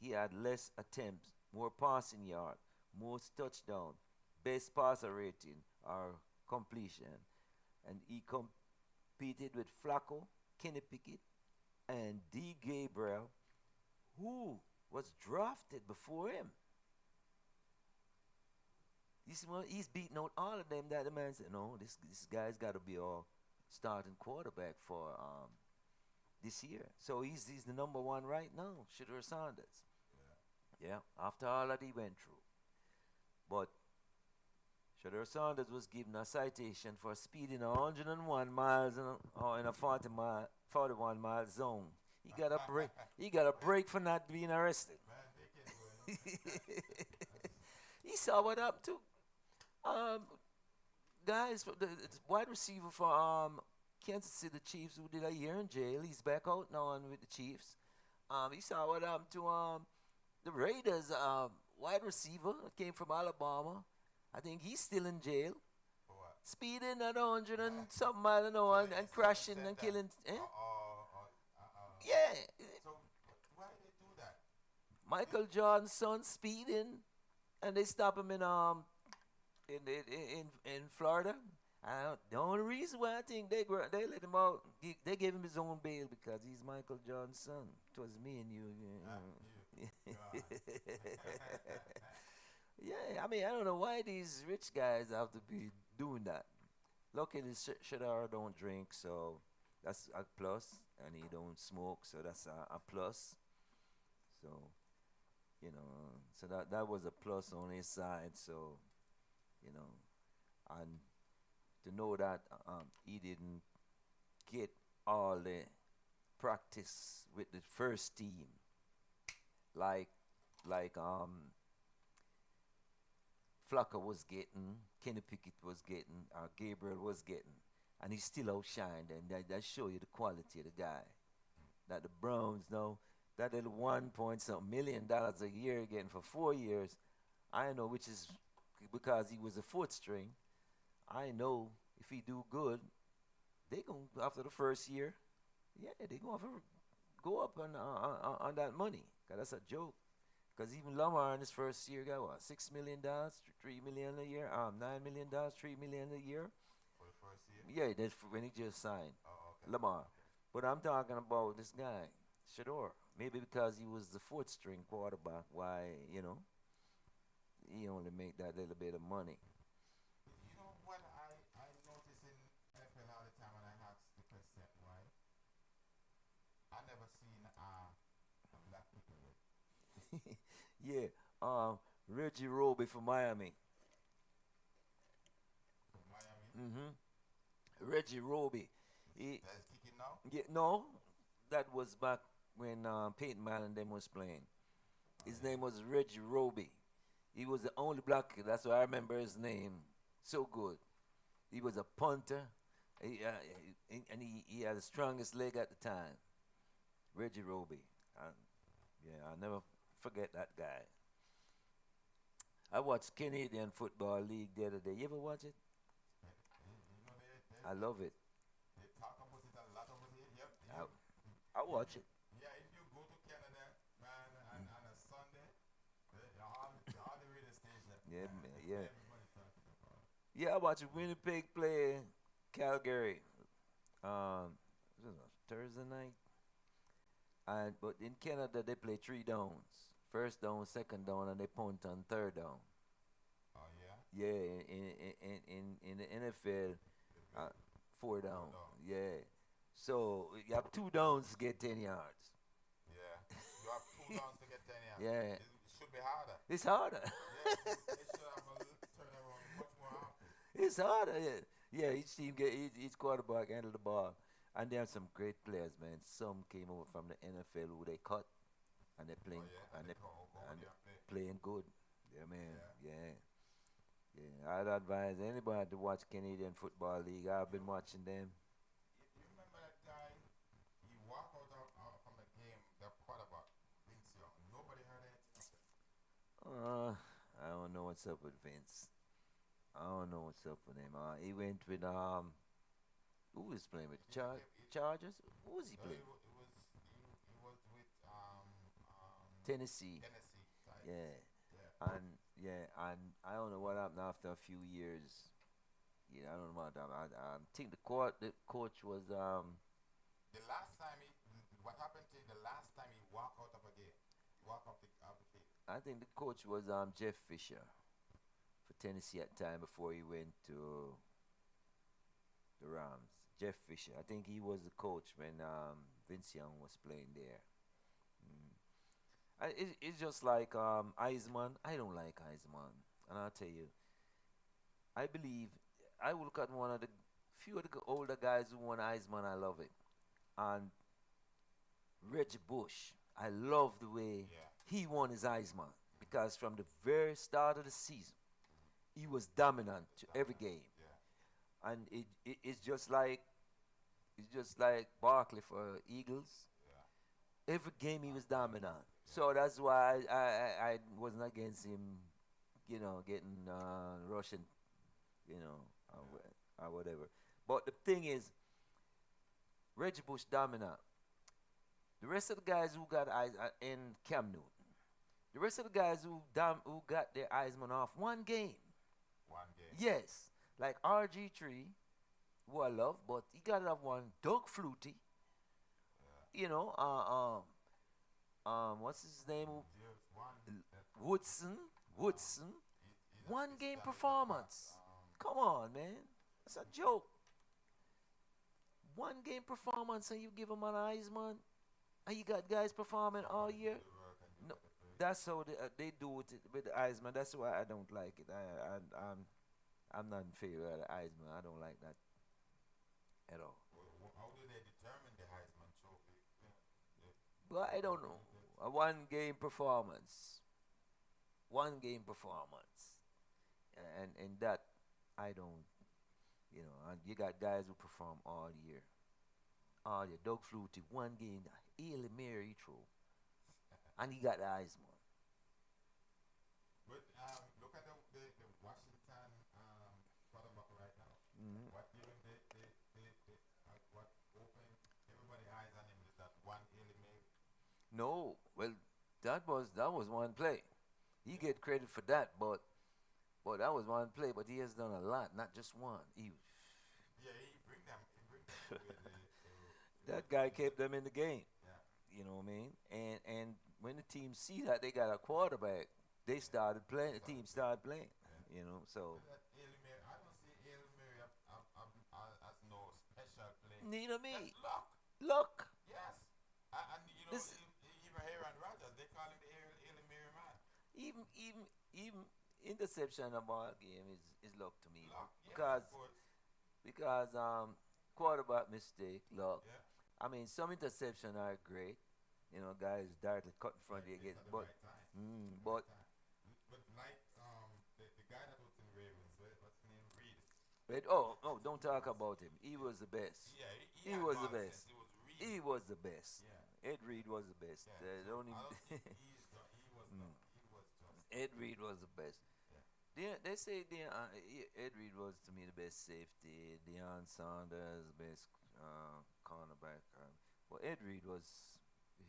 Speaker 1: He had less attempts, more passing yards, most touchdowns, best passer rating or completion, and he competed with Flacco, Kenny Pickett, and D. Gabriel, who was drafted before him. You see, well, he's beating out all of them. That the man said, "No, this guy's got to be our starting quarterback for this year." So he's the number one right now, Shedeur Sanders. Yeah, after all that he went through. But Shedeur Sanders was given a citation for speeding 101 miles in a 41 mile zone. He got a break. He got a break for not being arrested.
Speaker 2: Man, they can do it.
Speaker 1: He saw what happened to guys, the wide receiver for Kansas City Chiefs who did a year in jail. He's back out now and with the Chiefs. He saw what happened to the Raiders wide receiver that came from Alabama. I think he's still in jail.
Speaker 2: For what?
Speaker 1: Speeding at 100 and something, I don't know, and crashing and killing. Eh? Yeah,
Speaker 2: So why they do that?
Speaker 1: Michael Jordan's son speeding, and they stop him in Florida. The only reason why I think they let him out, they gave him his own bail because he's Michael Jordan's son. It was me and you.
Speaker 2: You. God.
Speaker 1: Yeah, I mean, I don't know why these rich guys have to be doing that. Luckily, Shadar don't drink, so that's a plus, and he don't smoke, so that's a plus. So so that was a plus on his side. So you know, and to know that he didn't get all the practice with the first team, like like Flucker was getting, Kenny Pickett was getting, Gabriel was getting, and he still outshined, and that show you the quality of the guy. That the Browns know that little 1 point something $1 million a year getting for 4 years. I know, which is because he was a fourth string. I know if he do good, they going after the first year. Yeah, they going to go up on that money. 'Cause that's a joke. Because even Lamar in his first year got what, $6 million, $3 million a year, $9 million, $3 million a year.
Speaker 2: For the first year?
Speaker 1: Yeah, that's when he just signed
Speaker 2: Oh, okay.
Speaker 1: Lamar.
Speaker 2: Okay.
Speaker 1: But I'm talking about this guy, Shador. Maybe because he was the fourth string quarterback, why he only make that little bit of money.
Speaker 2: You know what I notice in NFL all the time when I ask the question why? I never seen a black people with
Speaker 1: Yeah, Reggie Roby from Miami.
Speaker 2: from Miami.
Speaker 1: Reggie Roby. He,
Speaker 2: That is kicking now?
Speaker 1: yeah, no, that was back when Peyton Manning them was playing.
Speaker 2: Oh
Speaker 1: His
Speaker 2: yeah.
Speaker 1: name was Reggie Roby. He was the only black kid. That's why I remember his name so good. He was a punter, and he had the strongest leg at the time. Reggie Roby. I, yeah, I'll never forget that guy. I watched Canadian Football League the other day. You ever watch it?
Speaker 2: You know
Speaker 1: I love it.
Speaker 2: they talk about it a lot over here. Yep.
Speaker 1: I,
Speaker 2: You
Speaker 1: I
Speaker 2: if
Speaker 1: watch
Speaker 2: you
Speaker 1: it.
Speaker 2: yeah, if you go to Canada, man, and on a Sunday, all the radio station,
Speaker 1: Yeah,
Speaker 2: man,
Speaker 1: man, yeah.
Speaker 2: everybody talking about.
Speaker 1: Yeah, I watched Winnipeg play Calgary. What was it, Thursday night. And but in Canada they play three downs. First down, second down, and they punt on third down.
Speaker 2: Oh yeah,
Speaker 1: Yeah, in the NFL,
Speaker 2: they play
Speaker 1: uh, four
Speaker 2: four
Speaker 1: down.
Speaker 2: down.
Speaker 1: Yeah. So you have two downs to get 10 yards.
Speaker 2: Yeah, you have two downs to get 10 yards.
Speaker 1: Yeah.
Speaker 2: It should be harder.
Speaker 1: It's harder.
Speaker 2: Yeah, they should have a turnaround much more often.
Speaker 1: It's harder. Yeah. Yeah, each team get each quarterback handle the ball. And they have some great players, man. Some came over from the NFL who they cut and they're
Speaker 2: Oh
Speaker 1: playing
Speaker 2: yeah, and
Speaker 1: and
Speaker 2: they
Speaker 1: they
Speaker 2: go over
Speaker 1: and
Speaker 2: there and play.
Speaker 1: playing good. Yeah, man.
Speaker 2: Yeah.
Speaker 1: Yeah. Yeah. I'd advise anybody to watch Canadian Football League. I've been watching them.
Speaker 2: You remember that guy? He walked out from the game. The quarterback, Vince Young. Nobody heard anything of him.
Speaker 1: I don't know what's up with Vince. I don't know what's up with him. He went with who was playing with
Speaker 2: He became
Speaker 1: Chargers? Who was he
Speaker 2: no,
Speaker 1: playing?
Speaker 2: he was with
Speaker 1: Tennessee.
Speaker 2: Tennessee Titans.
Speaker 1: Yeah.
Speaker 2: Yeah.
Speaker 1: And yeah, and I don't know what happened after a few years. Yeah, I don't know what happened. I think the coach was
Speaker 2: The last time what happened to him? The last time he walked out of a game, he walked off the field.
Speaker 1: I think the coach was Jeff Fisher for Tennessee at the time before he went to the Rams. Jeff Fisher. I think he was the coach when Vince Young was playing there. Mm. It's just like Eisman. I don't like Eisman, and I'll tell you. I believe I will look at one of the few of the older guys who won Eisman. I love it, and Reggie Bush. I love the way
Speaker 2: Yeah.
Speaker 1: he won his Eisman because from the very start of the season, he was dominant to every game,
Speaker 2: Yeah.
Speaker 1: and it's just like Barkley for Eagles.
Speaker 2: Yeah.
Speaker 1: Every game he was dominant.
Speaker 2: Yeah.
Speaker 1: So that's why I wasn't against him, getting Russian, you know, or whatever. But the thing is, Reggie Bush dominant. The rest of the guys who got eyes in Cam Newton. The rest of the guys who got their Heisman off one game.
Speaker 2: One game.
Speaker 1: Yes, like RG3, who I love, but he got it off one. Doug Flutie,
Speaker 2: Yeah.
Speaker 1: you know, what's his name?
Speaker 2: There's one that
Speaker 1: Woodson. One
Speaker 2: he's
Speaker 1: game
Speaker 2: done it in the
Speaker 1: performance.
Speaker 2: past.
Speaker 1: Come on, man. That's a joke. One game performance and you give him an Heisman, and you got guys performing all
Speaker 2: Someone do
Speaker 1: year.
Speaker 2: the work and you
Speaker 1: No,
Speaker 2: get the praise.
Speaker 1: that's how they do it with the Heisman. That's why I don't like it. I'm not in favor of the Heisman. I don't like that at all.
Speaker 2: How do they determine the Heisman Trophy? Yeah,
Speaker 1: Well, I don't know. A one game performance. One game performance. And that I don't, and you got guys who perform all year. All year. Doug Flutie, one game, Hail Mary throw. And he got the Heisman.
Speaker 2: But look at the Washington quarterback right now.
Speaker 1: Mhm.
Speaker 2: What even what open everybody eyes on him is that one Haley Mary.
Speaker 1: No, well, that was one play. He get credit for that, but that was one play. But he has done a lot, not just one.
Speaker 2: Yeah, he bring them to where
Speaker 1: That guy kept them in the game.
Speaker 2: yeah.
Speaker 1: You know what I mean? And when the team see that they got a quarterback, they started playing. The team started playing.
Speaker 2: Yeah.
Speaker 1: So
Speaker 2: That Haley Mary, I don't see Haley Mary as no special play.
Speaker 1: neither
Speaker 2: That's
Speaker 1: me.
Speaker 2: luck.
Speaker 1: Look,
Speaker 2: Yes. And
Speaker 1: this
Speaker 2: even Aaron Rodgers, they call him the Haley Mary man.
Speaker 1: even interception of ball game is luck to me
Speaker 2: Luck. Yes,
Speaker 1: because
Speaker 2: of course.
Speaker 1: quarterback mistake luck.
Speaker 2: Yeah.
Speaker 1: I mean, some interception are great. Guys directly cut in front of you
Speaker 2: It's
Speaker 1: again,
Speaker 2: at the
Speaker 1: but
Speaker 2: right time.
Speaker 1: but
Speaker 2: Right time. But like the guy that was in Ravens, what's his name? Reed.
Speaker 1: don't talk about him. He was the best.
Speaker 2: Yeah,
Speaker 1: He
Speaker 2: had
Speaker 1: was the
Speaker 2: ball
Speaker 1: best.
Speaker 2: sense. It was Reed.
Speaker 1: He was the best.
Speaker 2: Yeah.
Speaker 1: Ed Reed was the best.
Speaker 2: Yeah.
Speaker 1: The
Speaker 2: So
Speaker 1: only
Speaker 2: I don't think he was
Speaker 1: Mm.
Speaker 2: not. He was just.
Speaker 1: Ed Reed was the best.
Speaker 2: Yeah.
Speaker 1: They say Ed Reed was to me the best safety. Deion Sanders best cornerback. Well, Ed Reed was.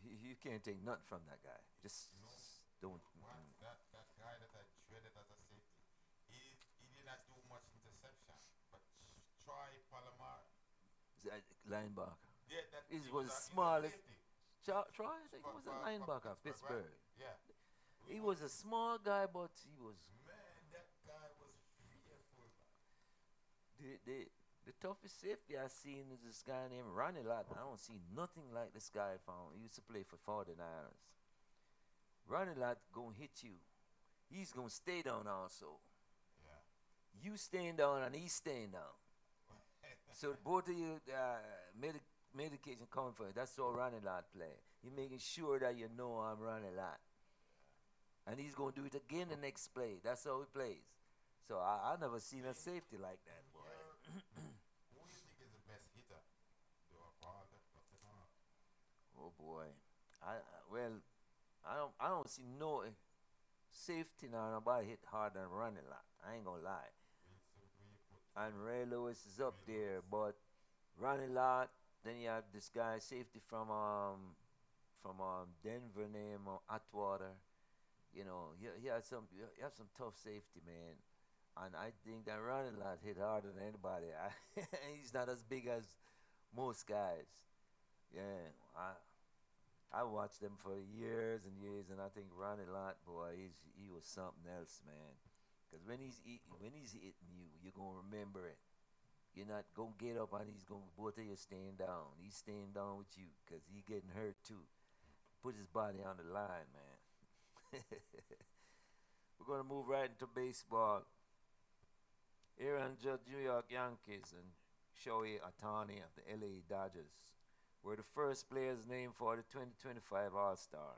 Speaker 1: You can't take nothing from that guy. Just don't.
Speaker 2: What that guy that I traded as a safety, he did not do much interception, but Troy Palomar.
Speaker 1: Linebacker.
Speaker 2: Yeah, that
Speaker 1: He
Speaker 2: he
Speaker 1: was
Speaker 2: a
Speaker 1: smallest.
Speaker 2: safety.
Speaker 1: Troy, I think he was a
Speaker 2: For
Speaker 1: linebacker of Pittsburgh.
Speaker 2: Yeah.
Speaker 1: He was a small guy, but he was
Speaker 2: Man, that guy was fearful.
Speaker 1: the toughest safety I seen is this guy named Ronnie Lott. I don't see nothing like this guy found. He used to play for 49ers. Ronnie Lott gonna hit you. He's gonna stay down also.
Speaker 2: Yeah.
Speaker 1: You staying down and he's staying down. So both of you medication coming for you. That's how Ronnie Lott play. He making sure that you know I'm Ronnie Lott. And he's gonna do it again the next play. That's how he plays. So I never seen a safety like that, boy.
Speaker 2: Who do you think is the best hitter? Do a ball that puts it on?
Speaker 1: Oh boy, I don't see no safety now. Nobody hit harder than Ronnie Lott. I ain't gonna lie.
Speaker 2: Where you put
Speaker 1: And Ray Lewis is up
Speaker 2: Ray
Speaker 1: there,
Speaker 2: Lewis.
Speaker 1: but Ronnie Lott. Then you have this guy safety from Denver named Atwater. He has you have some tough safety, man. And I think that Ronnie Lott hit harder than anybody. He's not as big as most guys. Yeah, I watched them for years and years, and I think Ronnie Lott, boy, he was something else, man. Because when he's hitting you, you're gonna remember it. You're not gonna get up and he's gonna both of you staying down. He's staying down with you because he getting hurt too. Put his body on the line, man. We're gonna move right into baseball. Aaron Judge, New York Yankees, and Shohei Ohtani of the LA Dodgers were the first players named for the 2025 All-Star.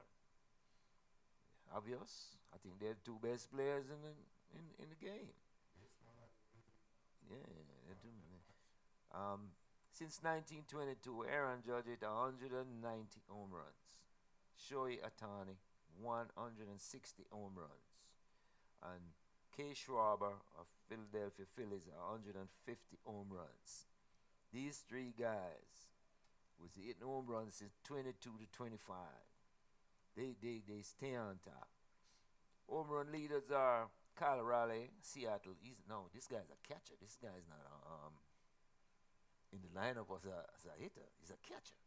Speaker 1: Obvious. I think they're the two best players in the game.
Speaker 2: baseball?
Speaker 1: Yeah, they do. Since 1922, Aaron Judge hit 190 home runs. Shohei Ohtani 160 home runs, and Kay Schwarber of Philadelphia Phillies 150 home runs. These three guys was hitting home runs since 22 to 25. They stay on top. Home run leaders are Kyle Raleigh, Seattle. This guy's a catcher. This guy's not in the lineup as a hitter. He's a catcher.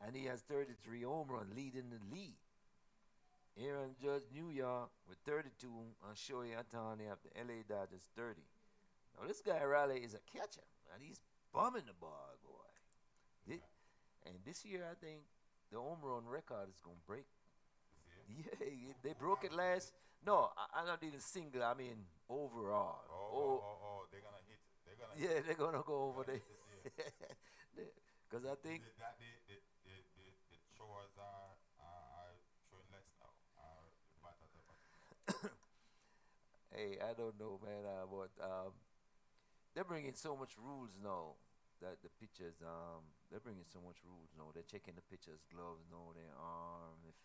Speaker 1: And he has 33 home runs, leading the league. Aaron Judge, New York, with 32, and Shohei Ohtani of the LA Dodgers, 30. Now, this guy, Raleigh, is a catcher, and he's bumming the ball, boy. And this year, I think the home run record is going to break. Yeah, they broke it last. No, I'm not even single. I mean overall.
Speaker 2: They're gonna hit.
Speaker 1: They're gonna go over there. Because I think
Speaker 2: the chores are showing less now.
Speaker 1: Hey, I don't know, man. But they're bringing so much rules now that the pitchers they're bringing so much rules now. They're checking the pitcher's gloves, know their arm, if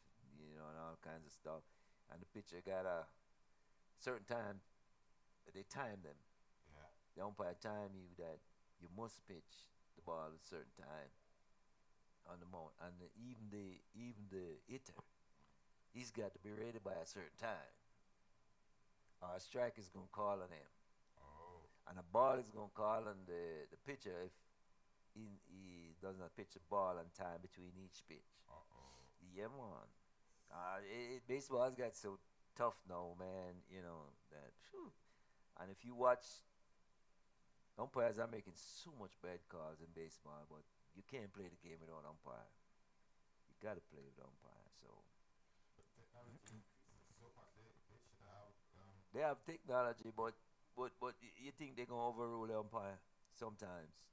Speaker 1: and all kinds of stuff. And the pitcher got a certain time. They time them.
Speaker 2: Yeah.
Speaker 1: The umpire time you that you must pitch the ball at a certain time on the mound, and even the hitter, he's got to be ready by a certain time. Or a strike is gonna call on him, and a ball is gonna call on the pitcher if he does not pitch the ball on time between each pitch. Yeah, man. Baseball's got so tough now, man. That. Whew. And if you watch, umpires are making so much bad calls in baseball, but you can't play the game without umpire. You got to play with umpire. So.
Speaker 2: But technology increases so much. They should have.
Speaker 1: They have technology, but you think they're gonna overrule the umpire sometimes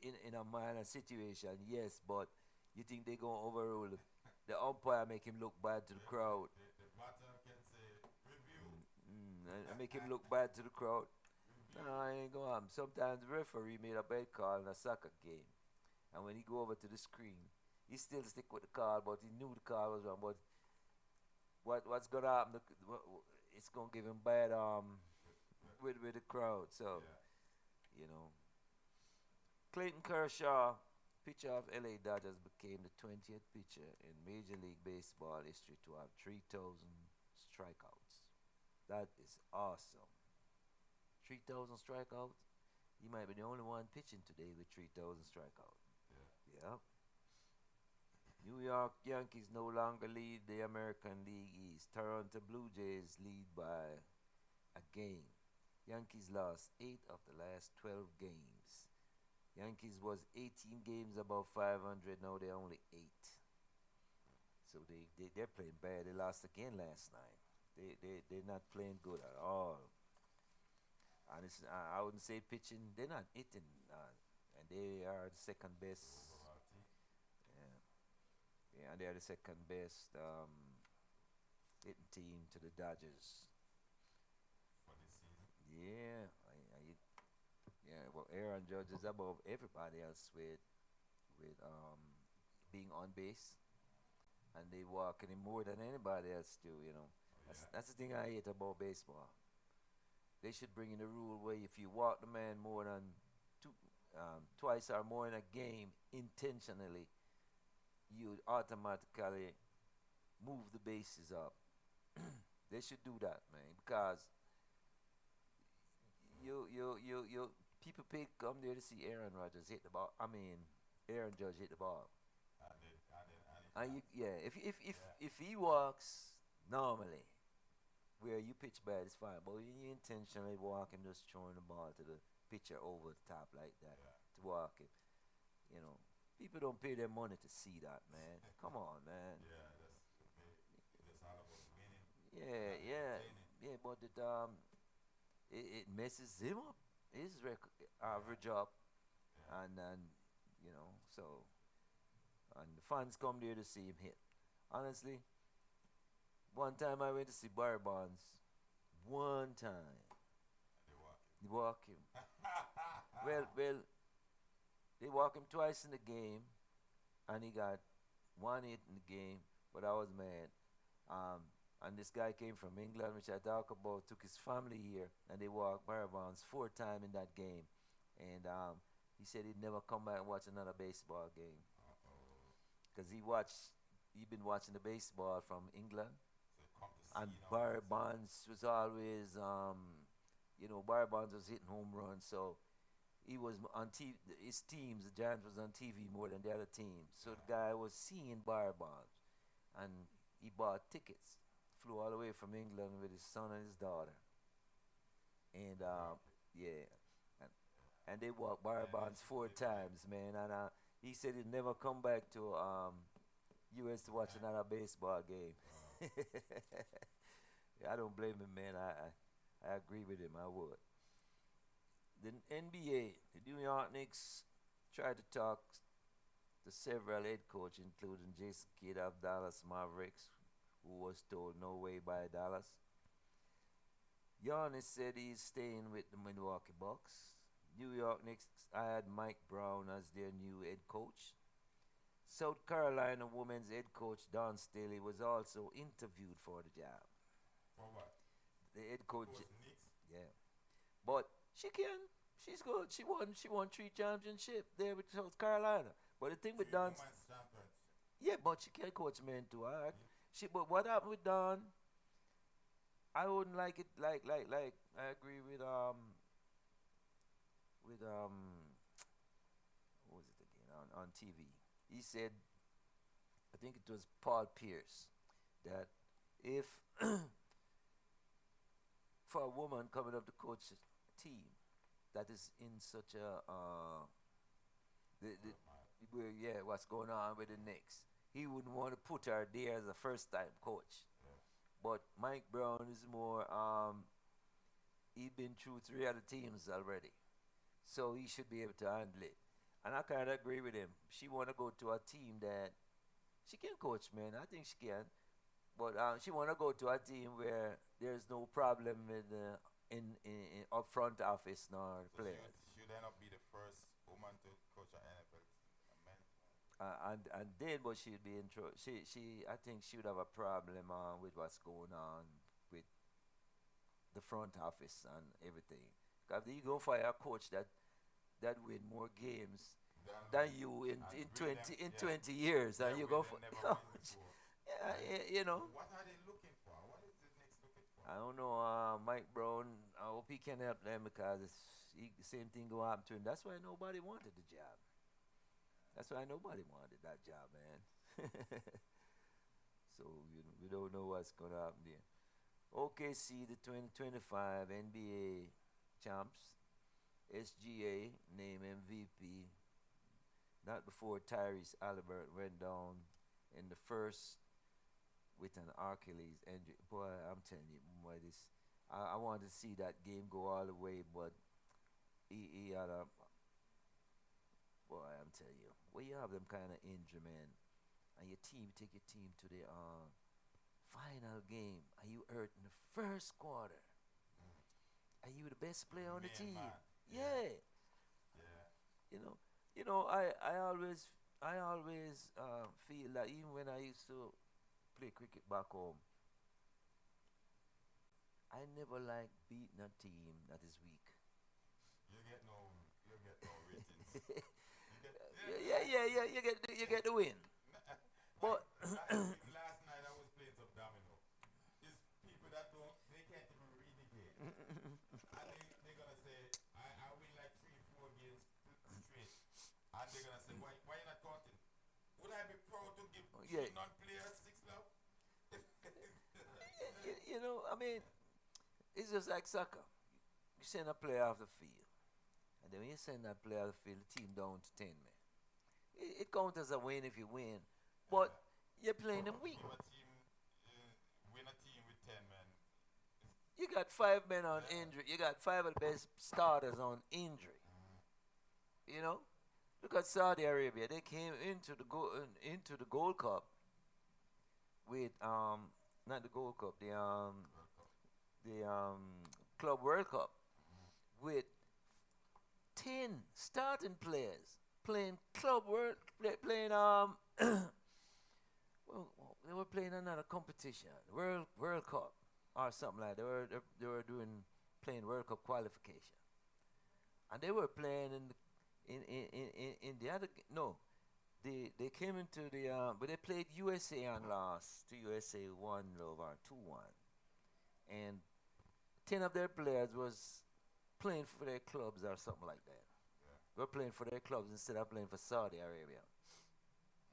Speaker 1: in a minor situation? Yes, but you think they're gonna overrule the umpire, make him look bad to the crowd?
Speaker 2: The batter can say review.
Speaker 1: And make him look bad to the crowd. No, I ain't gonna happen. Sometimes the referee made a bad call in a soccer game, and when he go over to the screen, he still stick with the call, but he knew the call was wrong. But what's gonna happen? It's gonna give him bad with the crowd. So Clayton Kershaw, pitcher of LA Dodgers, became the 20th pitcher in Major League Baseball history to have 3,000 strikeouts. That is awesome. 3,000 strikeouts? He might be the only one pitching today with 3,000 strikeouts. Yeah. New York Yankees no longer lead the American League East. Toronto Blue Jays lead by a game. Yankees lost 8 of the last 12 games. Yankees was 18 games above 500. Now they're only 8. So they're playing bad. They lost again last night. They're not playing good at all. And I wouldn't say pitching. They're not hitting, and they are the second best. Yeah, and they are the second best hitting team to the Dodgers.
Speaker 2: For this season.
Speaker 1: Yeah, well, Aaron Judge is above everybody else with being on base, and they walking him more than anybody else do. That's the thing I hate about baseball. They should bring in a rule where if you walk the man more than twice or more in a game intentionally, you automatically move the bases up. They should do that, man, because you people come there to see Aaron Rodgers hit the ball. I mean, Aaron Judge hit the ball. And if he walks normally, where you pitch bad, it's fine. But when you intentionally walk him, just throwing the ball to the pitcher over the top like that to walk him, people don't pay their money to see that, man. Come on, man.
Speaker 2: Yeah, that's all about winning.
Speaker 1: Yeah. But it messes him up, his average up, and so, and the fans come there to see him hit. Honestly, one time I went to see Barry Bonds. One time.
Speaker 2: They
Speaker 1: walk him. well, they walk him twice in the game, and he got 1 hit in the game, but I was mad. And this guy came from England, which I talk about, took his family here, and they walked Barry Bonds 4 times in that game. And he said he'd never come back and watch another baseball game. because he been watching the baseball from England,
Speaker 2: So you come to
Speaker 1: and
Speaker 2: see now.
Speaker 1: Barry Bonds was always, Barry Bonds was hitting home runs, so he was on TV. His teams, the Giants, was on TV more than the other teams. So the guy was seeing Barry Bonds, and he bought tickets, flew all the way from England with his son and his daughter, and yeah, and, and they walked Barry Bonds four times, man, and he said he'd never come back to U.S. to watch another baseball game. I don't blame him, man. I agree with him. I would. The NBA, the New York Knicks, tried to talk to several head coaches, including Jason Kidd of Dallas Mavericks, who was told no way by Dallas. Giannis said he's staying with the Milwaukee Bucks. New York Knicks hired Mike Brown as their new head coach. South Carolina women's head coach Don Staley was also interviewed for the job.
Speaker 2: For what?
Speaker 1: The head coach,
Speaker 2: Coach Knicks?
Speaker 1: yeah, but she can. She's good. She won 3 championships there with South Carolina. But the thing with Don,
Speaker 2: Women's championship.
Speaker 1: yeah, but she can coach men too. But what happened with Don? I wouldn't like it. Like. I agree with what was it again on TV? He said, I think it was Paul Pierce, that if for a woman coming up to coach a team that is in such a what's going on with the Knicks, he wouldn't want to put her there as a first time coach. But Mike Brown is more he's been through 3 other teams already, so he should be able to handle it. And I kind of agree with him. She want to go to a team that she can coach, man. I think she can, but she want to go to a team where there's no problem with in up front office nor
Speaker 2: So
Speaker 1: players.
Speaker 2: she would end up be the first woman to coach an NFL team, a men's one.
Speaker 1: And then, but she'd be in trouble. I think she would have a problem with what's going on with the front office and everything. Because you go for a coach that win more games than you in 20 years, and you go for
Speaker 2: What are they looking for? What is the Knicks looking for?
Speaker 1: I don't know, Mike Brown. I hope he can help them because the same thing go happen to him. That's why nobody wanted the job. That's why nobody wanted that job, man. So we don't know what's gonna happen there. OKC, the 2025 NBA champs, SGA named MVP. Not before Tyrese Halliburton went down in the first with an Achilles injury. Boy, I'm telling you, boy, I wanted to see that game go all the way, but he had a boy. I'm telling you, when you have them kind of injury, man, and your team take your team to the final game, and you hurt in the first quarter, and you the best player on the
Speaker 2: Main
Speaker 1: team.
Speaker 2: man.
Speaker 1: Yeah.
Speaker 2: Yeah.
Speaker 1: I always feel like even when I used to play cricket back home, I never like beating a team that is weak.
Speaker 2: You get no ratings. You get,
Speaker 1: Yeah. You get the win. But
Speaker 2: last night I was playing some domino. It's people that they can't even read the game. And they're gonna say, I win like 3-4 games straight. And they're gonna say, why you not counting? Would I be proud to give
Speaker 1: Yeah.
Speaker 2: non-players 6 love?
Speaker 1: I mean, it's just like soccer. You send a player off the field, and then when you send that player off the field, the team down to 10 men. It counts as a win if you win, but you're playing them weak.
Speaker 2: Win a team with 10 men.
Speaker 1: You got 5 men on injury. You got 5 of the best starters on injury. Look at Saudi Arabia. They came into the Gold Cup with not the Gold Cup, the Club World Cup with 10 starting players playing playing well, they were playing another competition, World Cup or something like that. They were playing World Cup qualification, and they were playing in the other no, they came into the but they played USA and lost to USA 1-0 or 2-1, and 10 of their players was playing for their clubs or something like that.
Speaker 2: Yeah.
Speaker 1: Were playing for their clubs instead of playing for Saudi Arabia.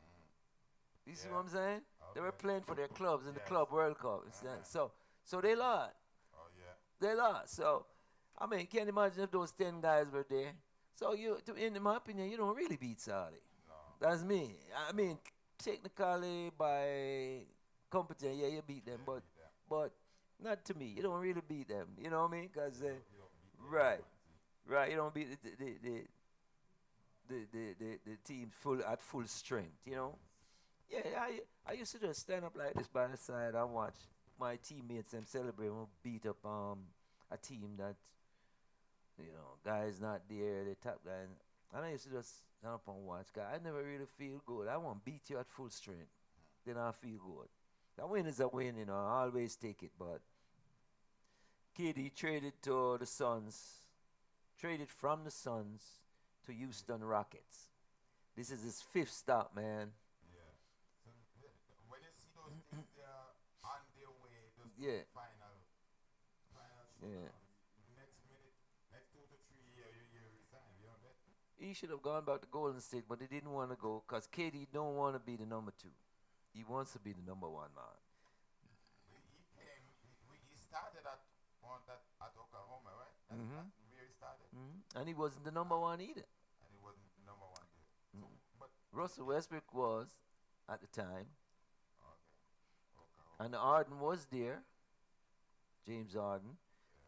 Speaker 2: Mm.
Speaker 1: You see
Speaker 2: Yeah.
Speaker 1: what I'm saying? They were
Speaker 2: Okay.
Speaker 1: playing for their clubs in the
Speaker 2: Yes.
Speaker 1: Club World Cup.
Speaker 2: Uh-huh.
Speaker 1: So they lost.
Speaker 2: Oh yeah.
Speaker 1: They lost. So I mean, can't imagine if those 10 guys were there. So in my opinion, you don't really beat Saudi.
Speaker 2: No.
Speaker 1: That's me. I
Speaker 2: No.
Speaker 1: mean, technically by competence, yeah, you beat them,
Speaker 2: Yeah,
Speaker 1: but
Speaker 2: beat them.
Speaker 1: but not to me. You don't really beat them. You know what I mean? Cause
Speaker 2: You don't beat the number
Speaker 1: right,
Speaker 2: one team.
Speaker 1: right. You don't beat the team full at full strength. You know.
Speaker 2: Yes.
Speaker 1: Yeah, I used to just stand up like this by the side and watch my teammates them celebrate and beat up a team that guys not there, the top guy, and I used to just stand up and watch. Cause I never really feel good. I want to beat you at full strength, then I feel good. A win is a win, I always take it. But KD traded to the Suns, traded from the Suns to Houston Rockets. This is his fifth stop, man.
Speaker 2: Yeah. So when you see those teams, they are on their way just to the
Speaker 1: Yeah,
Speaker 2: final
Speaker 1: yeah.
Speaker 2: showdown. Next minute, next 2 to 3 years, you resign. You know that?
Speaker 1: He should have gone back to Golden State, but he didn't want to go because KD don't want to be the number two. He wants to be the number one man.
Speaker 2: He came. He started at Oklahoma, right?
Speaker 1: Hmm.
Speaker 2: That's where he started,
Speaker 1: And he wasn't the number one either.
Speaker 2: and he wasn't the number one there. So,
Speaker 1: Mm.
Speaker 2: but
Speaker 1: Russell Westbrook was at the time,
Speaker 2: okay, Oklahoma.
Speaker 1: and Harden was there, James Harden.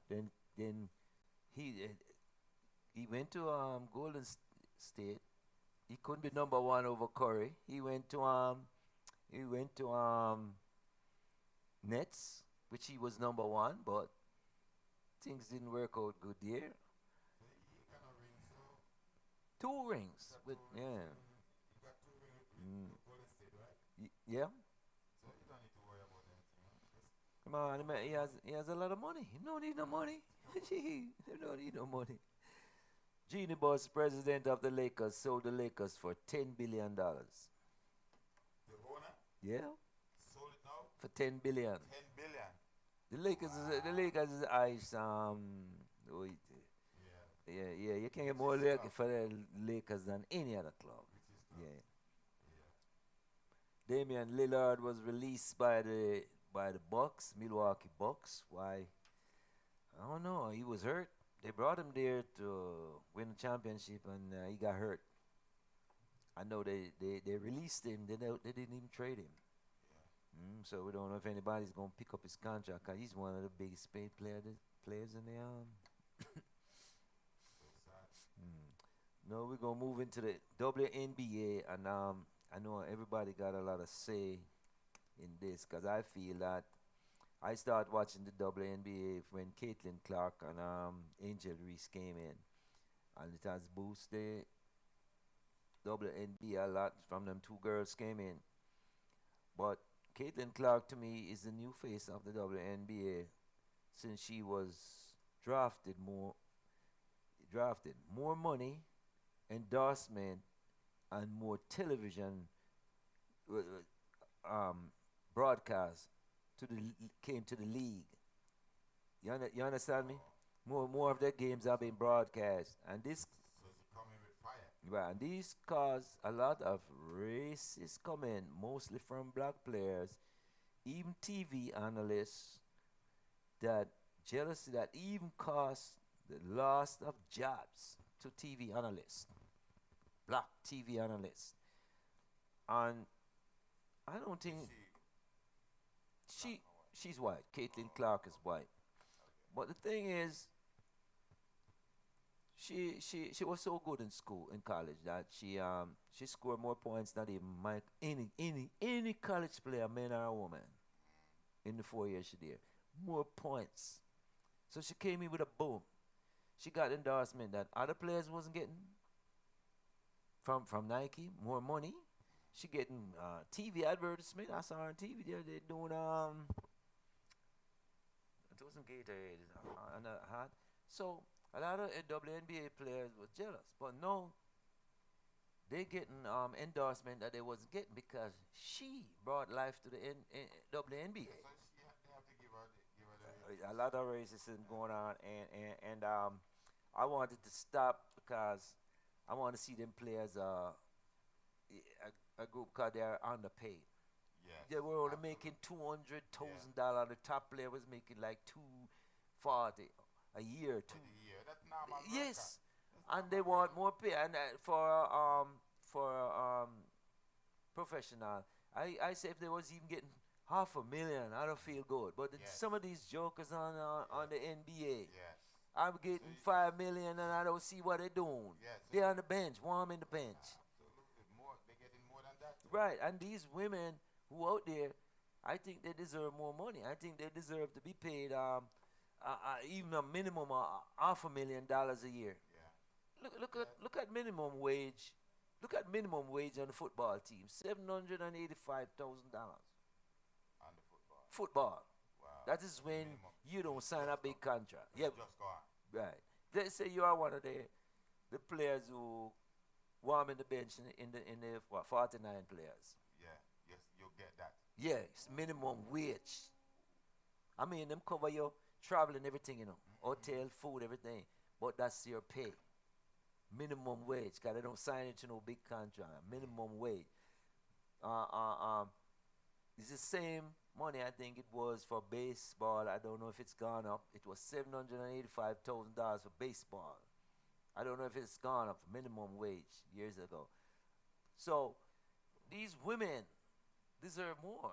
Speaker 2: Yeah.
Speaker 1: Then he he went to Golden State. He couldn't be number one over Curry. He went to Nets, which he was number one, but things didn't work out good there.
Speaker 2: So he got a ring. So
Speaker 1: Two
Speaker 2: he
Speaker 1: rings
Speaker 2: got
Speaker 1: with
Speaker 2: two rings.
Speaker 1: yeah.
Speaker 2: He got 2 rings
Speaker 1: Mm,
Speaker 2: with Golden State, right?
Speaker 1: yeah.
Speaker 2: So you don't need to worry about anything. Huh?
Speaker 1: Come on, he has a lot of money. He don't need no money. He don't need no money. Genie Boss, president of the Lakers, sold the Lakers for $10 billion.
Speaker 2: The owner
Speaker 1: Yeah,
Speaker 2: sold it now.
Speaker 1: for 10 billion.
Speaker 2: 10 billion.
Speaker 1: The Lakers is the
Speaker 2: Wow.
Speaker 1: Lakers is ice. Oh,
Speaker 2: Yeah.
Speaker 1: yeah, yeah. You can get
Speaker 2: Which
Speaker 1: more
Speaker 2: is tough.
Speaker 1: for the Lakers than any other club.
Speaker 2: Which is tough.
Speaker 1: Yeah.
Speaker 2: Yeah.
Speaker 1: Damian Lillard was released by the Bucks, Milwaukee Bucks. Why? I don't know. He was hurt. They brought him there to win the championship, and he got hurt. I know they released him. They didn't even trade him.
Speaker 2: Yeah.
Speaker 1: So we don't know if anybody's gonna pick up his contract. Cause he's one of the biggest paid players in the
Speaker 2: So sad.
Speaker 1: mm. No, we're gonna move into the WNBA, and I know everybody got a lot of say in this, cause I feel that I started watching the WNBA when Caitlin Clark and Angel Reese came in, and it has boosted WNBA a lot from them two girls came in. But Caitlin Clark to me is the new face of the WNBA since she was drafted more drafted more money, endorsement, and more television uh, broadcast came to the league. You understand me?
Speaker 2: Oh.
Speaker 1: More of their games are being broadcast, and this
Speaker 2: So she coming with fire.
Speaker 1: right, and these caused a lot of racist comment, mostly from black players, even TV analysts, that jealousy that even caused the loss of jobs to TV analysts, black TV analysts. And I don't
Speaker 2: Is
Speaker 1: think
Speaker 2: she black
Speaker 1: she
Speaker 2: or white?
Speaker 1: she's white. Caitlin
Speaker 2: Oh,
Speaker 1: Clark is white.
Speaker 2: okay.
Speaker 1: But the thing is, she was so good in school in college that she scored more points than even any college player, man or woman, in the 4 years she did. More points. So she came in with a boom. She got endorsement that other players wasn't getting from Nike, more money. She getting TV advertisement. I saw her on TV. They're doing it wasn't Gatorade and hot. So a lot of WNBA players were jealous. But no, they getting endorsement that they wasn't getting because she brought life to the WNBA.
Speaker 2: So they have to give her the
Speaker 1: A
Speaker 2: release.
Speaker 1: lot of racism going on, and I wanted to stop because I want to see them play as a group because they're underpaid.
Speaker 2: Yes,
Speaker 1: They were only making
Speaker 2: absolutely. Yeah,
Speaker 1: $200,000. The top player was making like 240 a year.
Speaker 2: for
Speaker 1: Two,
Speaker 2: the year. That's normal America.
Speaker 1: yes,
Speaker 2: That's
Speaker 1: and
Speaker 2: normal
Speaker 1: they want
Speaker 2: America.
Speaker 1: more pay. And for professional, I say if they was even getting half a million, I don't feel good. But
Speaker 2: Yes,
Speaker 1: some of these jokers on
Speaker 2: yes,
Speaker 1: the NBA,
Speaker 2: yes.
Speaker 1: I'm
Speaker 2: So
Speaker 1: getting 5 million and I don't see what they're doing.
Speaker 2: yes, so
Speaker 1: They're on the bench, warm in the bench.
Speaker 2: absolutely more. They're getting more than that too.
Speaker 1: Right, and these women who out there, I think they deserve more money. I think they deserve to be paid even a minimum of $500,000 a year.
Speaker 2: Yeah, yeah.
Speaker 1: Look at minimum wage. Look at minimum wage on the football team, $785,000.
Speaker 2: On the football.
Speaker 1: Football.
Speaker 2: Wow,
Speaker 1: That is
Speaker 2: that's the
Speaker 1: when
Speaker 2: minimum.
Speaker 1: you don't
Speaker 2: It's
Speaker 1: sign a
Speaker 2: just
Speaker 1: big
Speaker 2: gone.
Speaker 1: contract.
Speaker 2: It's
Speaker 1: Yeah,
Speaker 2: just gone.
Speaker 1: right. Let's say you are one of the players who warm in the bench in the what, 49 players.
Speaker 2: Yeah, yes, you'll get that.
Speaker 1: Yes, minimum wage. I mean, them cover your travel and everything, hotel, food, everything. But that's your pay. Minimum wage, cause they don't sign it to no big contract. Minimum wage. Uh, uh, um, it's the same money I think it was for baseball. I don't know if it's gone up. It was $785,000 for baseball. I don't know if it's gone up for minimum wage years ago. So these women deserve more.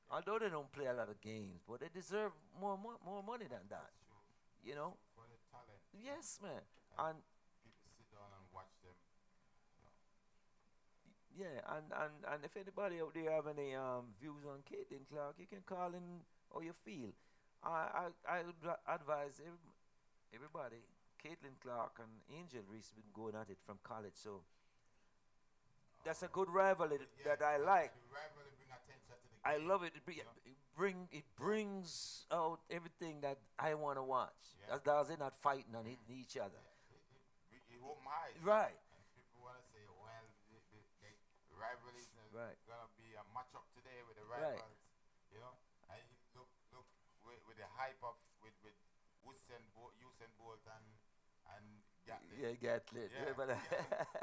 Speaker 2: Yeah,
Speaker 1: Although they don't play a lot of games, but they deserve more money than that.
Speaker 2: that's true.
Speaker 1: You
Speaker 2: That's
Speaker 1: know?
Speaker 2: true. For the talent,
Speaker 1: Yes, man.
Speaker 2: and
Speaker 1: And
Speaker 2: people sit down and watch them. You know.
Speaker 1: yeah, and if anybody out there have any views on Caitlin Clark, you can call in how you feel. I would advise everybody. Caitlin Clark and Angel Reese been going at it from college, so that's a good rivalry
Speaker 2: Yeah,
Speaker 1: that I
Speaker 2: exactly.
Speaker 1: like.
Speaker 2: The rivalry bring attention to the
Speaker 1: I
Speaker 2: game.
Speaker 1: love it.
Speaker 2: You know.
Speaker 1: It brings out everything that I want to watch.
Speaker 2: Yeah.
Speaker 1: As long as they're not fighting and hitting each other.
Speaker 2: Yeah. It open eyes.
Speaker 1: Right,
Speaker 2: And people want to say, well, the rivalries are
Speaker 1: right,
Speaker 2: gonna be a match up today with the
Speaker 1: right.
Speaker 2: rivals. You know. And you look with the hype up with Usain Bolt and Gatlin.
Speaker 1: Yeah, Gatlin.
Speaker 2: Yeah,
Speaker 1: But
Speaker 2: yeah.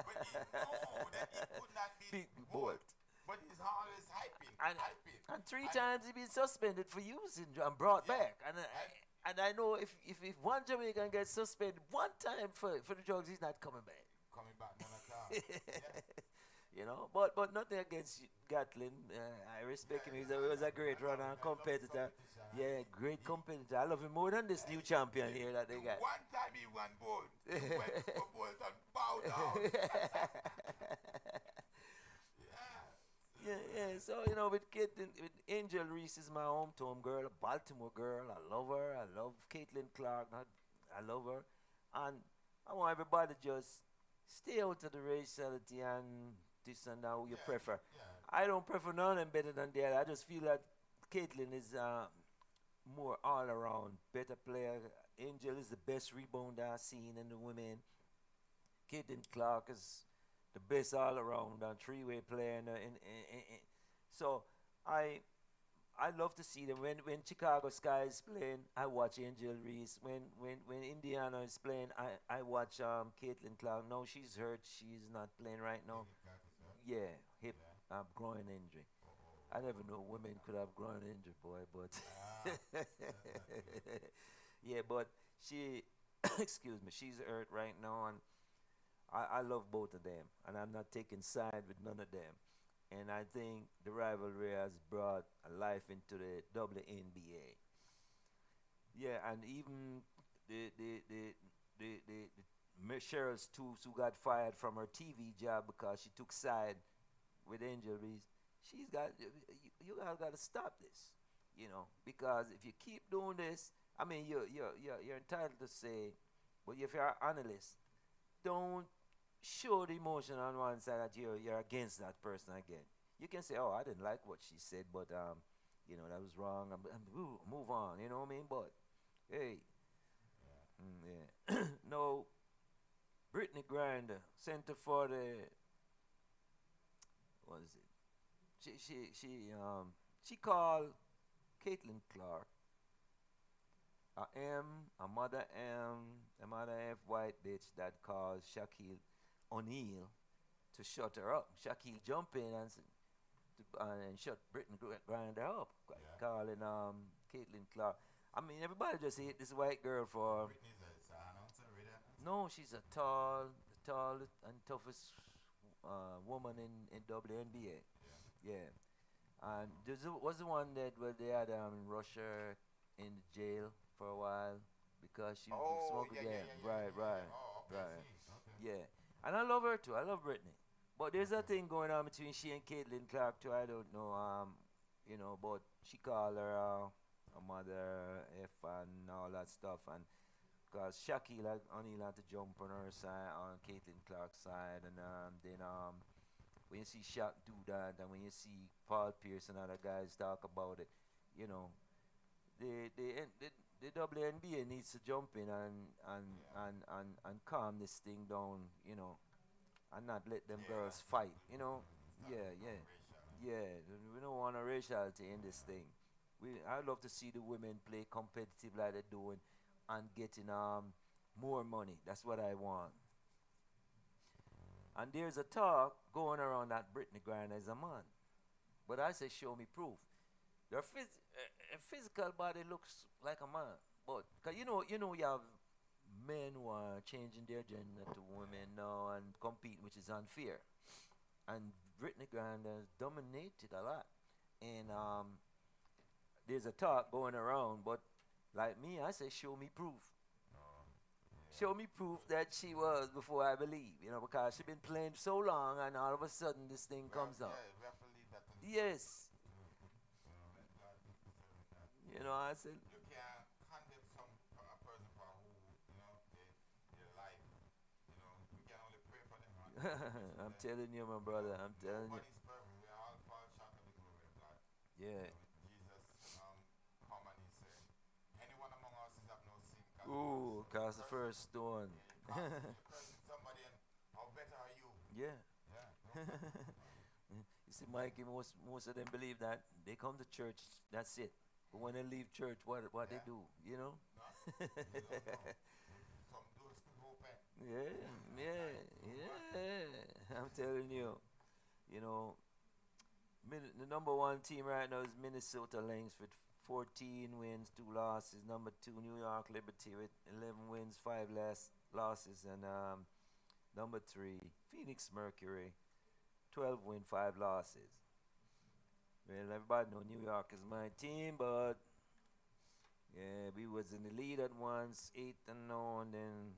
Speaker 2: But he know that he could not beat
Speaker 1: Big
Speaker 2: Bolt.
Speaker 1: Bolt.
Speaker 2: But he's always hyping,
Speaker 1: And
Speaker 2: hyping.
Speaker 1: and three
Speaker 2: And
Speaker 1: times he been suspended for using and brought
Speaker 2: yeah,
Speaker 1: back.
Speaker 2: and
Speaker 1: And I know if one Jamaican gets suspended one time for the drugs, he's not coming back.
Speaker 2: coming back none at all. Yeah,
Speaker 1: But nothing against Gatlin. I respect him. He was a great
Speaker 2: I love
Speaker 1: runner
Speaker 2: him.
Speaker 1: and
Speaker 2: I love his
Speaker 1: competitor.
Speaker 2: competition.
Speaker 1: Yeah, great competitor. I love him more than this new champion here that they
Speaker 2: The
Speaker 1: got.
Speaker 2: one time he won Bolt, he went for Bolt and bowed down. Yeah. So,
Speaker 1: Yeah. So with with Angel Reese is my hometown girl, a Baltimore girl. I love her. I love Caitlin Clark. I love her, and I want everybody to just stay out of the raciality and this and that who you
Speaker 2: yeah,
Speaker 1: prefer.
Speaker 2: yeah.
Speaker 1: I don't prefer none of them better than the other. I just feel that Caitlin is more all around better player. Angel is the best rebounder I've seen in the women. Caitlin Clark is the best all around three-way player. So I I love to see them when Chicago Sky is playing. I watch Angel Reese. When Indiana is playing, I watch Caitlin Clark. No, she's hurt. She's not playing right now.
Speaker 2: David Clark is hurt.
Speaker 1: Yeah, hip
Speaker 2: Yeah.
Speaker 1: groin injury.
Speaker 2: Oh, oh,
Speaker 1: I
Speaker 2: oh,
Speaker 1: never
Speaker 2: oh,
Speaker 1: know
Speaker 2: oh,
Speaker 1: women
Speaker 2: oh.
Speaker 1: could have groin injury, boy, but
Speaker 2: That's not good.
Speaker 1: yeah, but she, excuse me, she's hurt right now, and I love both of them, and I'm not taking side with none of them. And I think the rivalry has brought a life into the WNBA. Yeah, and even the Cheryl Stoops, who got fired from her TV job because she took side with Angel Reese, you guys got to stop this, because if you keep doing this, I mean, you're entitled to say, but if you're an analyst, don't show the emotion on one side that you're against that person again. You can say, "Oh, I didn't like what she said, but that was wrong. Move on." You know what I mean? But hey,
Speaker 2: Yeah.
Speaker 1: yeah. No, Brittany Grinder, Center for the what is it? She called Caitlin Clark a mother a mother F white bitch that caused Shaquille O'Neal to shut her up. Shaquille jumped in and shut Britain Grinder up,
Speaker 2: Yeah.
Speaker 1: calling Caitlin Clark. I mean, everybody just hate this white girl for.
Speaker 2: Britney's a announcer, radio announcer.
Speaker 1: No, she's a tall and toughest woman in WNBA.
Speaker 2: Yeah.
Speaker 1: Yeah, and was the one that where they had Russia in the jail for a while because she was
Speaker 2: Oh,
Speaker 1: smoking.
Speaker 2: yeah, yeah,
Speaker 1: Yeah,
Speaker 2: yeah, yeah,
Speaker 1: right,
Speaker 2: yeah, yeah.
Speaker 1: right,
Speaker 2: Oh, okay,
Speaker 1: right.
Speaker 2: see. Okay.
Speaker 1: Yeah, and I love her too. I love Britney. But there's a
Speaker 2: Okay.
Speaker 1: thing going on between she and Caitlin Clark too. I don't know. But she called her a mother F and all that stuff, and because Shaquille O'Neal had to jump on her side, on Caitlin Clark's side, and then when you see Shaq do that, and when you see Paul Pierce and other guys talk about it, you know, the WNBA needs to jump in
Speaker 2: Yeah.
Speaker 1: and calm this thing down, and not let them
Speaker 2: Yeah,
Speaker 1: girls fight,
Speaker 2: start
Speaker 1: Yeah,
Speaker 2: become
Speaker 1: yeah,
Speaker 2: racial.
Speaker 1: yeah. We don't want a raciality in this thing. I'd love to see the women play competitive like they're doing, and getting more money. That's what I want. And there's a talk going around that Britney Griner is a man, but I say show me proof. Her physical body looks like a man, but cause you have men who are changing their gender to women now and compete, which is unfair. And Britney Griner has dominated a lot, and there's a talk going around, but like me, I say show me proof.
Speaker 2: Oh,
Speaker 1: Show
Speaker 2: yeah.
Speaker 1: me proof that she was before I believe, because she's been playing so long, and all of a sudden this thing comes out.
Speaker 2: We have to leave that to the church.
Speaker 1: Yes,
Speaker 2: Let God determine that.
Speaker 1: I said,
Speaker 2: You can't condemn a person for who, their life. We can only pray for them, man.
Speaker 1: I'm telling you, my brother, I'm telling you.
Speaker 2: Nobody's perfect. We all fall short of the glory of God.
Speaker 1: Yeah.
Speaker 2: Jesus come and he said, anyone among us is of no sin.
Speaker 1: Ooh, cast the first stone.
Speaker 2: Yeah, you're cursing somebody, and how better are you?
Speaker 1: Yeah.
Speaker 2: Yeah, no problem.
Speaker 1: You see, Mikey, most of them believe that they come to church, that's it. But when they leave church, what they
Speaker 2: Yeah.
Speaker 1: do,
Speaker 2: No, you don't know. Some doors could open.
Speaker 1: Yeah, yeah, yeah. I'm telling you, you know, the number one team right now is Minnesota Lynx with 14 wins, 2 losses. Number two, New York Liberty with 11 wins, 5 losses, and number three, Phoenix Mercury, 12 wins, 5 losses. Well, everybody know New York is my team, but yeah, we was in the lead at once, 8-0, and then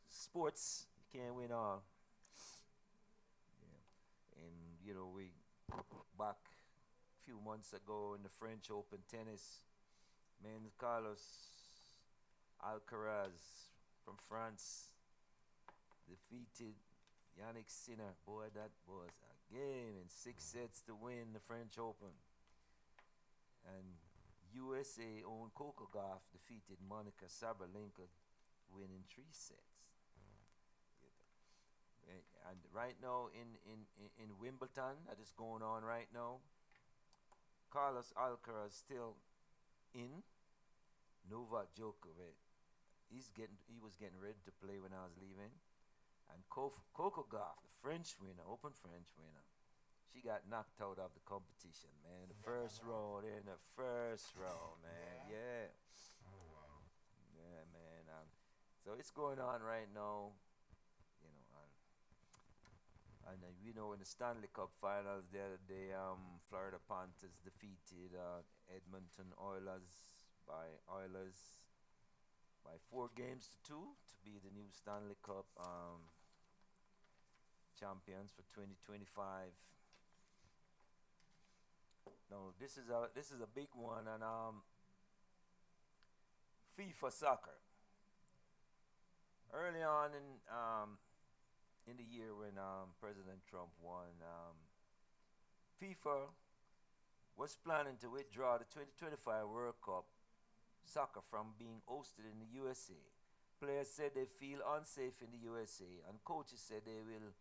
Speaker 1: sports you can't win all. Yeah, and we back a few months ago in the French Open tennis, man, Carlos Alcaraz from France defeated Yannick Sinner. Boy, that was a game in 6 sets to win the French Open. And USA owned Coco Gauff defeated Monica Sabalenka, winning 3 sets. And right now in Wimbledon, that is going on right now, Carlos Alcaraz still in. Novak Djokovic, he was getting ready to play when I was leaving. And Coco Gauff, the French winner, Open French winner, she got knocked out of the competition, man. The first round, in the first round, man. Yeah.
Speaker 2: Oh, wow.
Speaker 1: Yeah, man. So it's going on right now, in the Stanley Cup Finals the other day, Florida Panthers defeated Edmonton Oilers by 4 games to 2 to be the new Stanley Cup champions for 2025. Now this is a big one, and FIFA soccer. Early on in the year when President Trump won, FIFA was planning to withdraw the 2025 World Cup soccer from being hosted in the USA. Players said they feel unsafe in the USA, and coaches said they will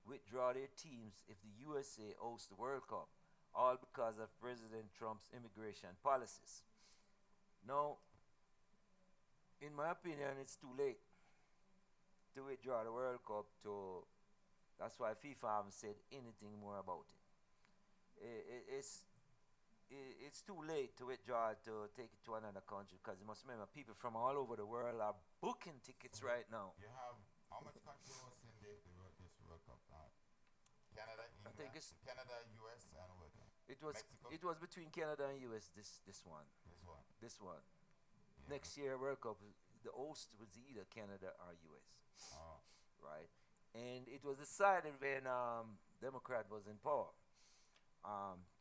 Speaker 1: withdraw their teams if the USA hosts the World Cup, all because of President Trump's immigration policies. Now, in my opinion, it's too late to withdraw the World Cup. That's why FIFA haven't said anything more about it. It's it's too late to withdraw to take it to another country because you must remember people from all over the world are booking tickets right now.
Speaker 2: You have how much country was in this World Cup? Canada,
Speaker 1: I think
Speaker 2: England, Canada, US, and what? Mexico.
Speaker 1: it was between Canada and US this one.
Speaker 2: This one.
Speaker 1: This one.
Speaker 2: Yeah.
Speaker 1: Next year World Cup the host was either Canada or US.
Speaker 2: Oh.
Speaker 1: Right? And it was decided when Democrat was in power.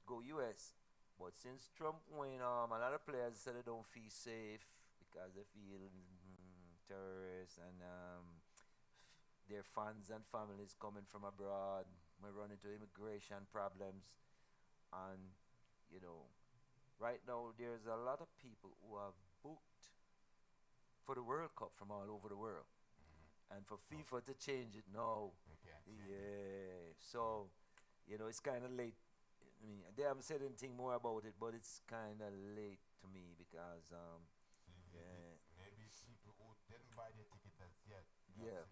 Speaker 1: Go US. But since Trump went, a lot of players said they don't feel safe because they feel terrorists and their fans and families coming from abroad may run into immigration problems. And, you know, right now there's a lot of people who have booked for the World Cup from all over the world. And for FIFA to change it now, yeah. So, you know, it's kind of late. I mean, they haven't said anything more about it, but it's kind of late to me because, yeah,
Speaker 2: maybe people who didn't buy their ticket as yet,
Speaker 1: yeah,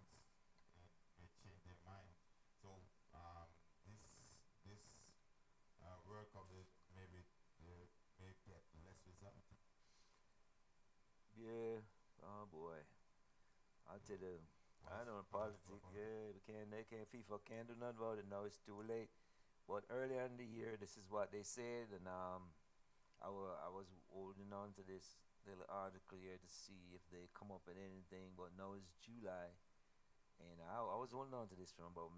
Speaker 2: since they changed their mind. So this World Cup, maybe they may get less result.
Speaker 1: yeah. Oh boy, I'll tell you. I know politics. Yeah, they can't. FIFA can't do nothing about it. No, it's too late. But earlier in the year, this is what they said, and I was holding on to this little article here to see if they come up with anything. But now it's July, and I was holding on to this from about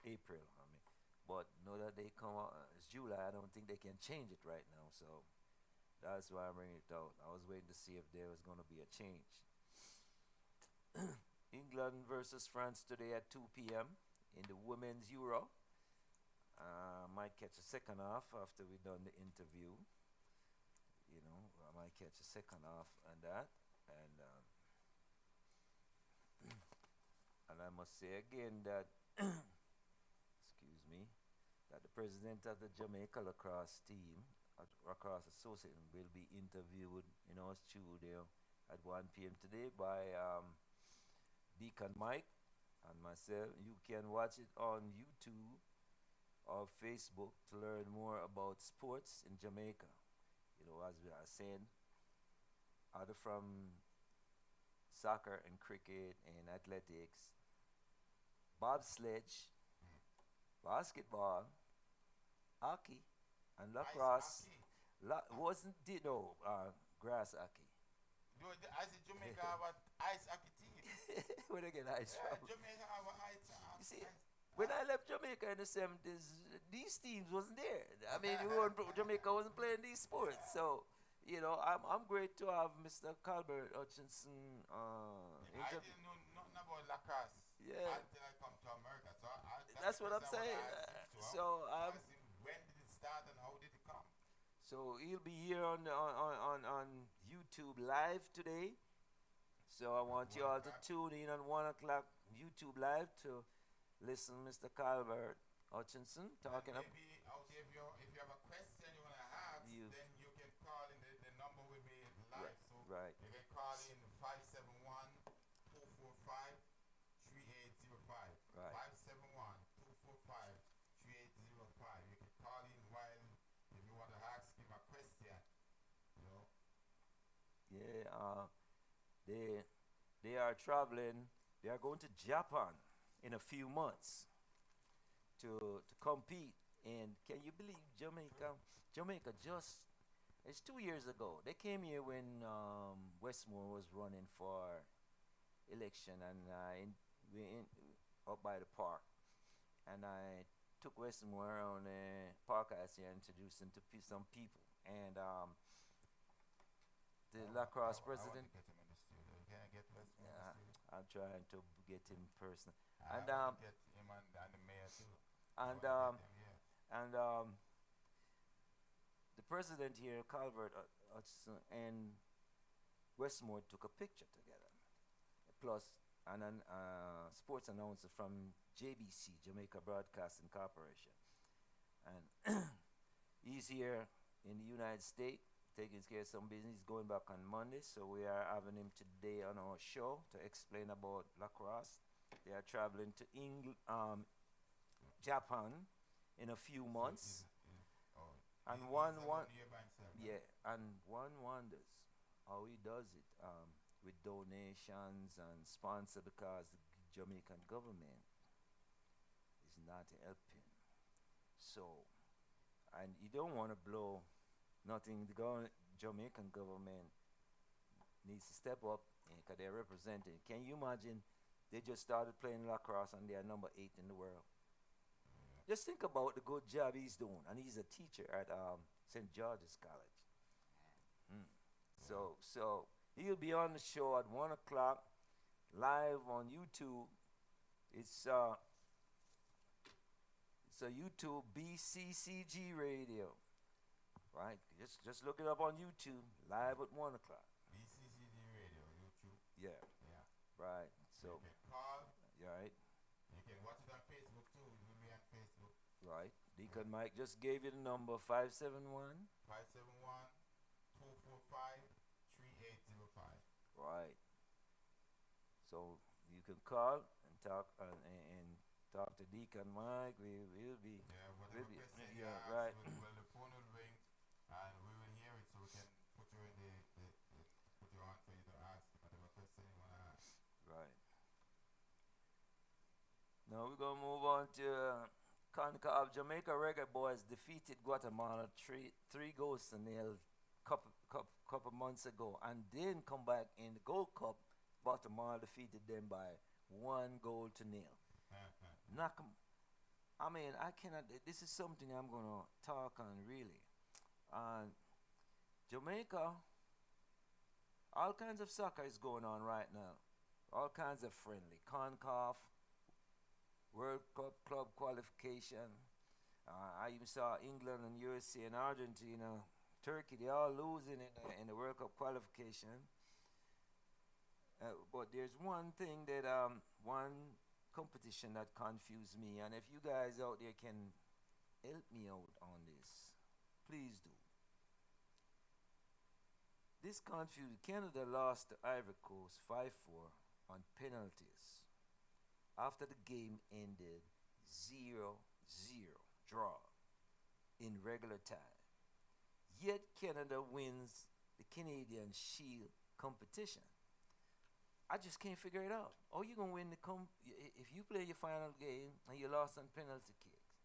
Speaker 1: April. I mean, but now that they come out, it's July. I don't think they can change it right now. So that's why I'm bringing it out. I was waiting to see if there was going to be a change. England versus France today at 2 p.m. in the Women's Euro. Might catch a second half after we done the interview. You know, I might catch a second half and that. And I must say again that, excuse me, that the president of the Jamaica lacrosse team, lacrosse association, will be interviewed in our studio at 1 p.m. today by Deacon Mike and myself. You can watch it on YouTube or Facebook to learn more about sports in Jamaica. You know, as we are saying, other from soccer and cricket and athletics, bobsledge, basketball, hockey, and lacrosse. Wasn't it? No, grass hockey.
Speaker 2: I see Jamaica have an ice hockey team.
Speaker 1: Where they get ice from?
Speaker 2: Jamaica have an ice.
Speaker 1: You see, when I left Jamaica in the 70s, these teams wasn't there. I mean, Jamaica wasn't playing these sports. So, you know, I'm great to have Mr. Calbert Hutchinson.
Speaker 2: I didn't know nothing about lacrosse until I come to America. So
Speaker 1: that's what I'm saying. So
Speaker 2: when did it start and how did it come?
Speaker 1: So he'll be here on YouTube live today. So I want you all to tune in on 1 o'clock YouTube live to listen Mr. Calvert Hutchinson talking about.
Speaker 2: Maybe out there, if you have a question you want to ask, then you can call in. The number will be live.
Speaker 1: Right.
Speaker 2: You can call in 571-245-3805.
Speaker 1: Right.
Speaker 2: 571-245-3805. You can call in while if you want to ask him a question. You know.
Speaker 1: Yeah. They are traveling. They are going to Japan in a few months to compete. And can you believe Jamaica? Jamaica it's 2 years ago. They came here when Westmore was running for election, and up by the park. And I took Westmore on a park I here, introduced him to some people. And the lacrosse president.
Speaker 2: I want to get him in the studio. Can I get Westmore in the studio?
Speaker 1: I'm trying to get him personal.
Speaker 2: I want to get him and the mayor too.
Speaker 1: The president here, Calvert Hutchinson, and Westmore took a picture together. Plus, an sports announcer from JBC, Jamaica Broadcasting Corporation. And he's here in the United States taking care of some business. He's going back on Monday, so we are having him today on our show to explain about lacrosse. They are traveling to Japan in a few months. And yeah, and one wonders how he does it with donations and sponsor, because the Jamaican government is not helping. So, and you don't want to blow nothing. The Jamaican government needs to step up because they're representing. Can you imagine? They just started playing lacrosse and they are number 8 in the world. Just think about the good job he's doing, and he's a teacher at St. George's College. So he'll be on the show at 1 o'clock, live on YouTube. It's a YouTube BCCGRADIO, right? Just look it up on YouTube, live at 1 o'clock.
Speaker 2: BCCGRADIO, YouTube.
Speaker 1: Yeah.
Speaker 2: Yeah.
Speaker 1: Right. So.
Speaker 2: You can call.
Speaker 1: Right.
Speaker 2: You can watch it on Facebook too. It will be on Facebook.
Speaker 1: Right. Deacon Mike just gave you the number 571.
Speaker 2: 571-245-3805.
Speaker 1: Right. So you can call and talk and talk to Deacon Mike. We will be.
Speaker 2: Yeah, whatever question you
Speaker 1: yeah,
Speaker 2: ask,
Speaker 1: right.
Speaker 2: well, the phone will ring and we will hear it, so we can put you in put you on for you to ask whatever question you want to ask.
Speaker 1: Right. Now we're gonna move on to CONCACAF. Jamaica Reggae Boys defeated Guatemala three goals to nil couple months ago, and then come back in the Gold Cup. Guatemala defeated them by 1 goal to nil. Knock 'em. I mean, I cannot. This is something I'm gonna talk on really. Jamaica, all kinds of soccer is going on right now. All kinds of friendly. CONCACAF, World Cup club qualification. I even saw England and USA and Argentina, Turkey, they all losing in the World Cup qualification. But there's one thing that, one competition that confused me, and if you guys out there can help me out on this, please do. This confused. Canada lost to Ivory Coast 5-4 on penalties after the game ended 0-0 draw in regular time. Yet Canada wins the Canadian Shield competition. I just can't figure it out. Oh, you're going to win if you play your final game and you lost on penalty kicks,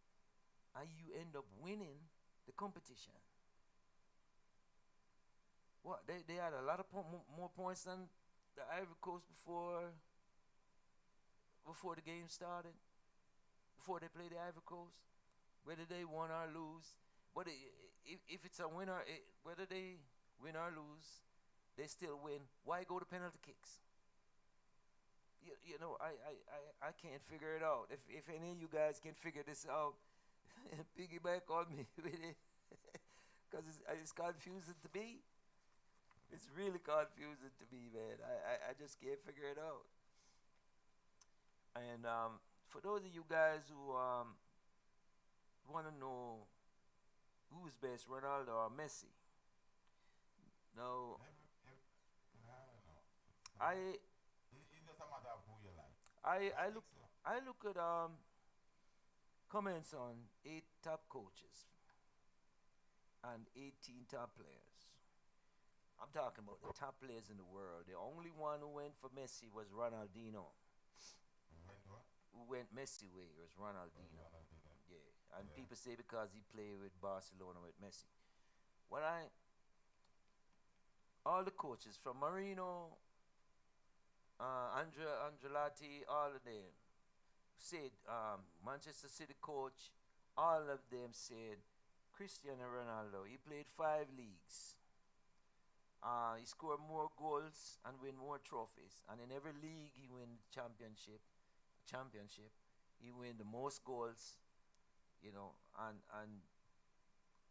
Speaker 1: and you end up winning the competition. What, they had a lot of more points than the Ivory Coast before the game started, before they played the Ivory Coast, whether they won or lose. But if it's a winner, whether they win or lose, they still win. Why go to penalty kicks? You know, I can't figure it out. If any of you guys can figure this out, piggyback on me with it, because it's confusing to me. It's really confusing to me, man. I just can't figure it out. And for those of you guys who want to know who's best, Ronaldo or Messi, no, I
Speaker 2: It doesn't matter who you like.
Speaker 1: I look at comments on 8 top coaches and 18 top players. I'm talking about the top players in the world. The only one who went for Messi was Ronaldinho. Who went Messi way was Ronaldinho. Yeah, and people say because he played with Barcelona with Messi. All the coaches from Marino, Angelotti, all of them said, Manchester City coach, all of them said Cristiano Ronaldo. He played 5 leagues. He scored more goals and win more trophies. And in every league, he win championship. He win the most goals, you know. And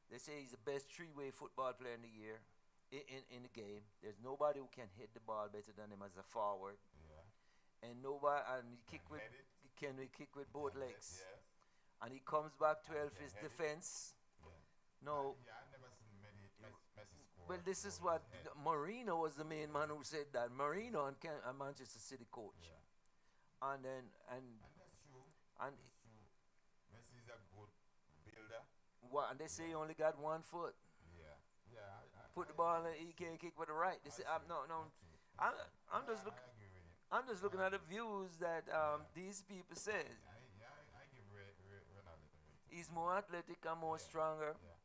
Speaker 1: they say he's the best 3-way football player in the year, in the game. There's nobody who can hit the ball better than him as a forward.
Speaker 2: Yeah.
Speaker 1: and nobody, and he kick
Speaker 2: And
Speaker 1: with,
Speaker 2: head it.
Speaker 1: he can kick with both
Speaker 2: And
Speaker 1: legs,
Speaker 2: yes.
Speaker 1: and he comes back to
Speaker 2: And he
Speaker 1: help
Speaker 2: can
Speaker 1: his
Speaker 2: head it.
Speaker 1: defense.
Speaker 2: Yeah.
Speaker 1: No,
Speaker 2: Yeah, I never seen Messi score.
Speaker 1: well, this
Speaker 2: No,
Speaker 1: is
Speaker 2: with
Speaker 1: what
Speaker 2: his head.
Speaker 1: Marino was the main man who said that. Marino and Manchester City coach,
Speaker 2: Yeah.
Speaker 1: and then
Speaker 2: And that's true.
Speaker 1: and
Speaker 2: That's true. Messi is a good builder.
Speaker 1: what? And they say he
Speaker 2: Yeah.
Speaker 1: only got 1 foot.
Speaker 2: Yeah. Yeah.
Speaker 1: Put
Speaker 2: I
Speaker 1: the ball in,
Speaker 2: agree.
Speaker 1: he can't kick with the right. They
Speaker 2: That's
Speaker 1: say,
Speaker 2: true.
Speaker 1: no, no.
Speaker 2: That's true.
Speaker 1: I'm,
Speaker 2: That's true.
Speaker 1: I'm
Speaker 2: Yeah,
Speaker 1: just look.
Speaker 2: I agree with him.
Speaker 1: I'm just looking
Speaker 2: I
Speaker 1: at the
Speaker 2: agree.
Speaker 1: views that
Speaker 2: Yeah.
Speaker 1: these people say.
Speaker 2: I give Ronaldo the rating.
Speaker 1: He's more athletic and more
Speaker 2: Yeah.
Speaker 1: stronger,
Speaker 2: Yeah.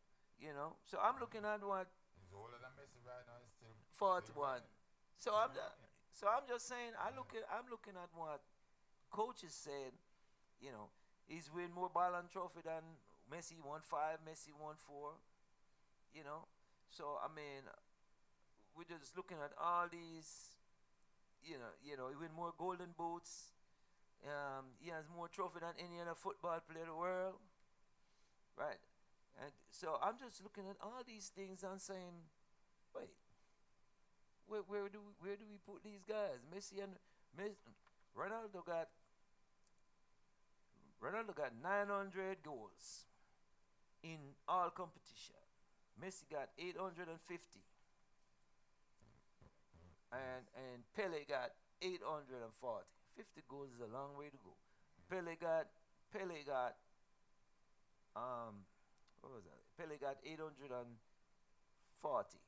Speaker 1: So I'm looking at what
Speaker 2: He's older than Messi right now. He's still
Speaker 1: 41.
Speaker 2: running.
Speaker 1: So
Speaker 2: Still
Speaker 1: I'm
Speaker 2: running.
Speaker 1: so I'm just saying
Speaker 2: Yeah.
Speaker 1: I'm looking at what coaches said. He's win more Ballon Trophy than Messi won 5, Messi won 4. So I mean, we're just looking at all these. He win more Golden Boots. He has more trophy than any other football player in the world, right? And so I'm just looking at all these things and saying, wait, where do we put these guys? Messi, Ronaldo got 900 goals in all competition. Messi got 850, and Pele got 840. 50 goals is a long way to go. Pele got what was that? Pele got 840.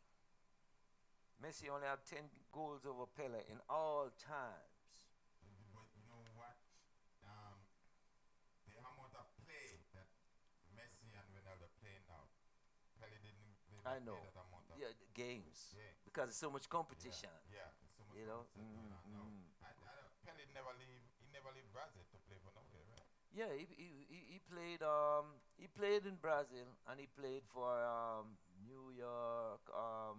Speaker 1: Messi only have 10 goals over Pele in all times.
Speaker 2: But you know what? The amount of play that Messi and Ronaldo play now, Pelé did
Speaker 1: I
Speaker 2: not play
Speaker 1: know.
Speaker 2: that amount of
Speaker 1: Yeah, the games.
Speaker 2: games.
Speaker 1: because there's so much competition.
Speaker 2: Yeah, there's so much
Speaker 1: You know.
Speaker 2: competition going on now. Pelé never leave. He never leave Brazil to play for nowhere, right?
Speaker 1: Yeah, he played in Brazil, and he played for New York.
Speaker 2: Yeah.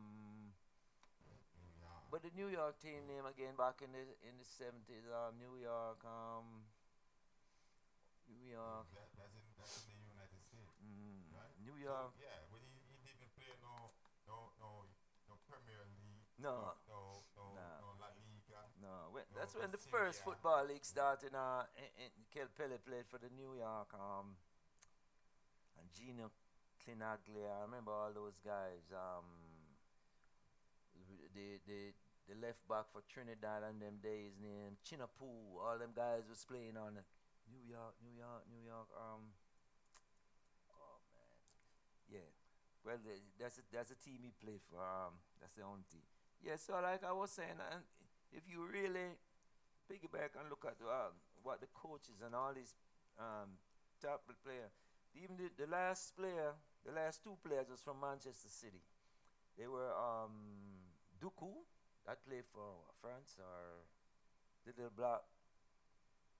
Speaker 1: But the New York team name again back in the 70s. New York. New York.
Speaker 2: That's in the United States, right?
Speaker 1: New
Speaker 2: So
Speaker 1: York.
Speaker 2: yeah, but he didn't play no Premier League,
Speaker 1: No. Nah.
Speaker 2: no La Liga,
Speaker 1: That's
Speaker 2: no
Speaker 1: when the
Speaker 2: Serie
Speaker 1: first
Speaker 2: A.
Speaker 1: football league started. Pele played for the New York. And Gino Clinaglia. I remember all those guys. The left back for Trinidad and them days named Chinapoo. All them guys was playing on New York, New York, New York. Oh man, yeah. Well, that's a team he played for. That's the only team. Yeah. So like I was saying, and if you really piggyback and look at what the coaches and all these top player, even the last player, the last two players was from Manchester City. They were Duku, that played for France, or the little black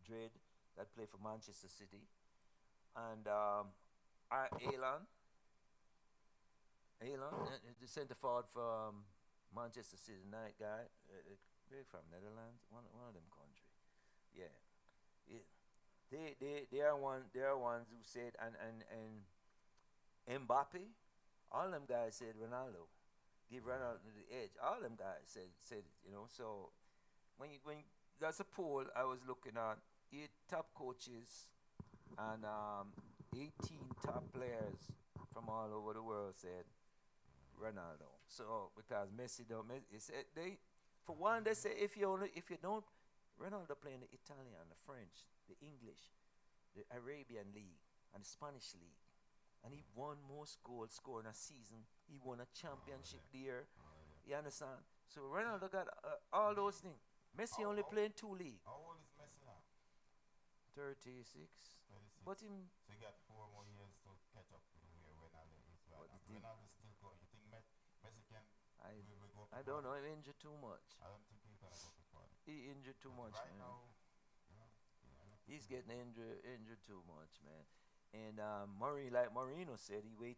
Speaker 1: dread that played for Manchester City, and Alan, the centre forward for Manchester City, night guy, where from Netherlands, one of them country, yeah. It, they are ones who said, and Mbappe, all them guys said Ronaldo, give Ronaldo the edge. All them guys said it. So when that's a poll I was looking at, 8 top coaches and 18 top players from all over the world said Ronaldo. So because Messi don't, for one they say if you don't, Ronaldo playing the Italian, the French, the English, the Arabian League, and the Spanish League, and he won most goals scored in a season. He won a championship there. You understand? So Ronaldo got all those things. Messi only playing 2 leagues.
Speaker 2: How old is Messi now?
Speaker 1: 36.
Speaker 2: 36.
Speaker 1: But him,
Speaker 2: So you got 4 more years to catch up to where Ronaldo is right
Speaker 1: But
Speaker 2: now.
Speaker 1: the thing-
Speaker 2: Ronaldo's still going. You think Messi can
Speaker 1: I
Speaker 2: will go
Speaker 1: I don't know. He injured too much.
Speaker 2: I don't think he's gonna go too far.
Speaker 1: He injured too
Speaker 2: But
Speaker 1: much,
Speaker 2: right
Speaker 1: man.
Speaker 2: now, I don't think
Speaker 1: He's getting injured too much, man. And like Marino said, he wait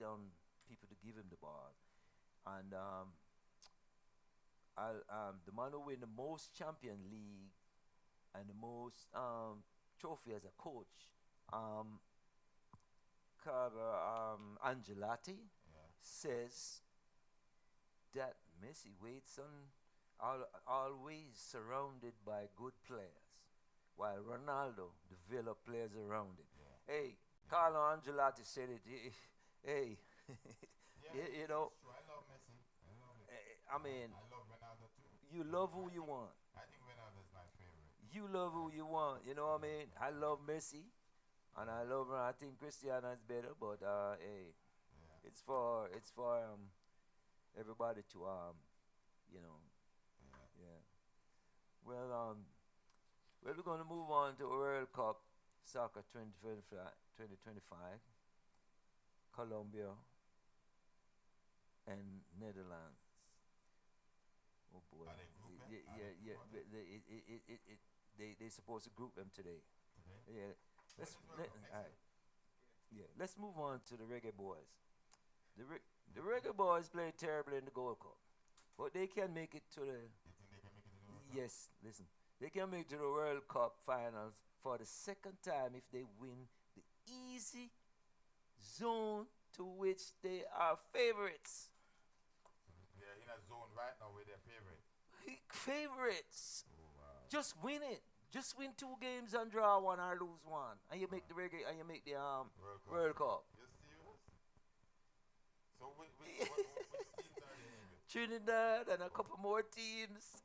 Speaker 1: on people to give him the ball. And the man who win the most champion league and the most trophy as a coach, Carver Angelotti,
Speaker 2: Yeah.
Speaker 1: says that Messi waits on always surrounded by good players, while Ronaldo developed players around him.
Speaker 2: Yeah.
Speaker 1: Hey,
Speaker 2: Yeah.
Speaker 1: Carlo Angelotti said it. Hey,
Speaker 2: Yeah,
Speaker 1: you know,
Speaker 2: it's true. I love Messi. I love it.
Speaker 1: I mean,
Speaker 2: I love Ronaldo too.
Speaker 1: you
Speaker 2: But
Speaker 1: love who you want.
Speaker 2: I think Ronaldo is my favorite.
Speaker 1: You love who you want. You know what I mean? I love Messi, and I love. I think Cristiano is better, but hey,
Speaker 2: Yeah.
Speaker 1: it's for everybody to you know,
Speaker 2: Yeah.
Speaker 1: yeah. Well, we're gonna move on to World Cup Soccer 2025, 2025, Colombia and Netherlands. Oh boy,
Speaker 2: Are they grouping?
Speaker 1: yeah,
Speaker 2: Are
Speaker 1: yeah,
Speaker 2: they
Speaker 1: yeah.
Speaker 2: grouping
Speaker 1: They supposed to group them today.
Speaker 2: today?
Speaker 1: Yeah,
Speaker 2: When
Speaker 1: let's
Speaker 2: is World Cup?
Speaker 1: all
Speaker 2: Next
Speaker 1: right.
Speaker 2: week.
Speaker 1: Yeah, let's move on to the Reggae Boys. The Reggae Boys played terribly in the Gold Cup, but they can make it to the.
Speaker 2: You think they can make it to the World Cup?
Speaker 1: Yes, listen, they can make it to the World Cup finals for the second time if they win the easy zone to which they are favorites.
Speaker 2: They're in a zone right now with their favorite.
Speaker 1: Favorites.
Speaker 2: Oh wow.
Speaker 1: Just win it. Just win two games and draw one or lose one, and you make the Reggae and you make the
Speaker 2: World Cup.
Speaker 1: World Cup.
Speaker 2: You serious? So which teams are they in with?
Speaker 1: Trinidad and a couple more teams.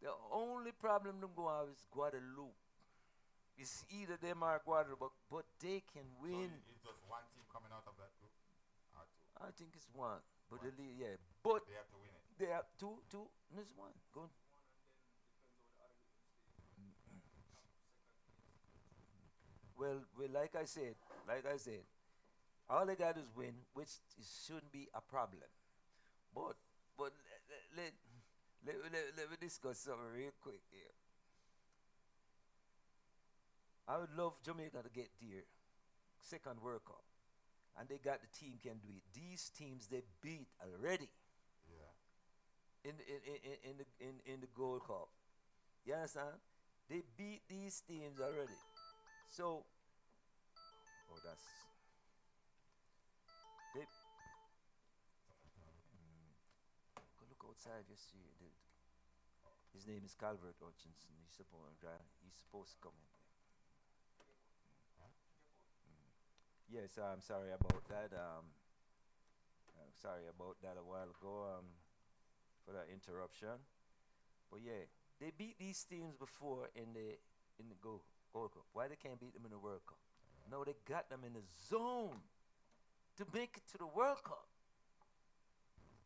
Speaker 1: The only problem them go have is Guadeloupe. It's either them or Guadeloupe, but they can win.
Speaker 2: So it's just one team coming out of that group? Or two?
Speaker 1: I think it's one, but
Speaker 2: One.
Speaker 1: yeah, but
Speaker 2: They have to win it.
Speaker 1: they have two. There's one. Go. Well, like I said, all they got is win, which shouldn't be a problem. But let me discuss something real quick here. I would love Jamaica to get their second World Cup, and they got the team can do it. These teams they beat already
Speaker 2: Yeah.
Speaker 1: in the Gold Cup. You understand? They beat these teams already. So, oh, that's they. Go look outside. You see, his name is Calvert Hutchinson. He's supposed to come in.
Speaker 2: Huh?
Speaker 1: Yes, I'm sorry about that. I'm sorry about that a while ago. For that interruption. But yeah, they beat these teams before in the Gold Cup. Why they can't beat them in the World Cup? No, they got them in the zone to make it to the World Cup.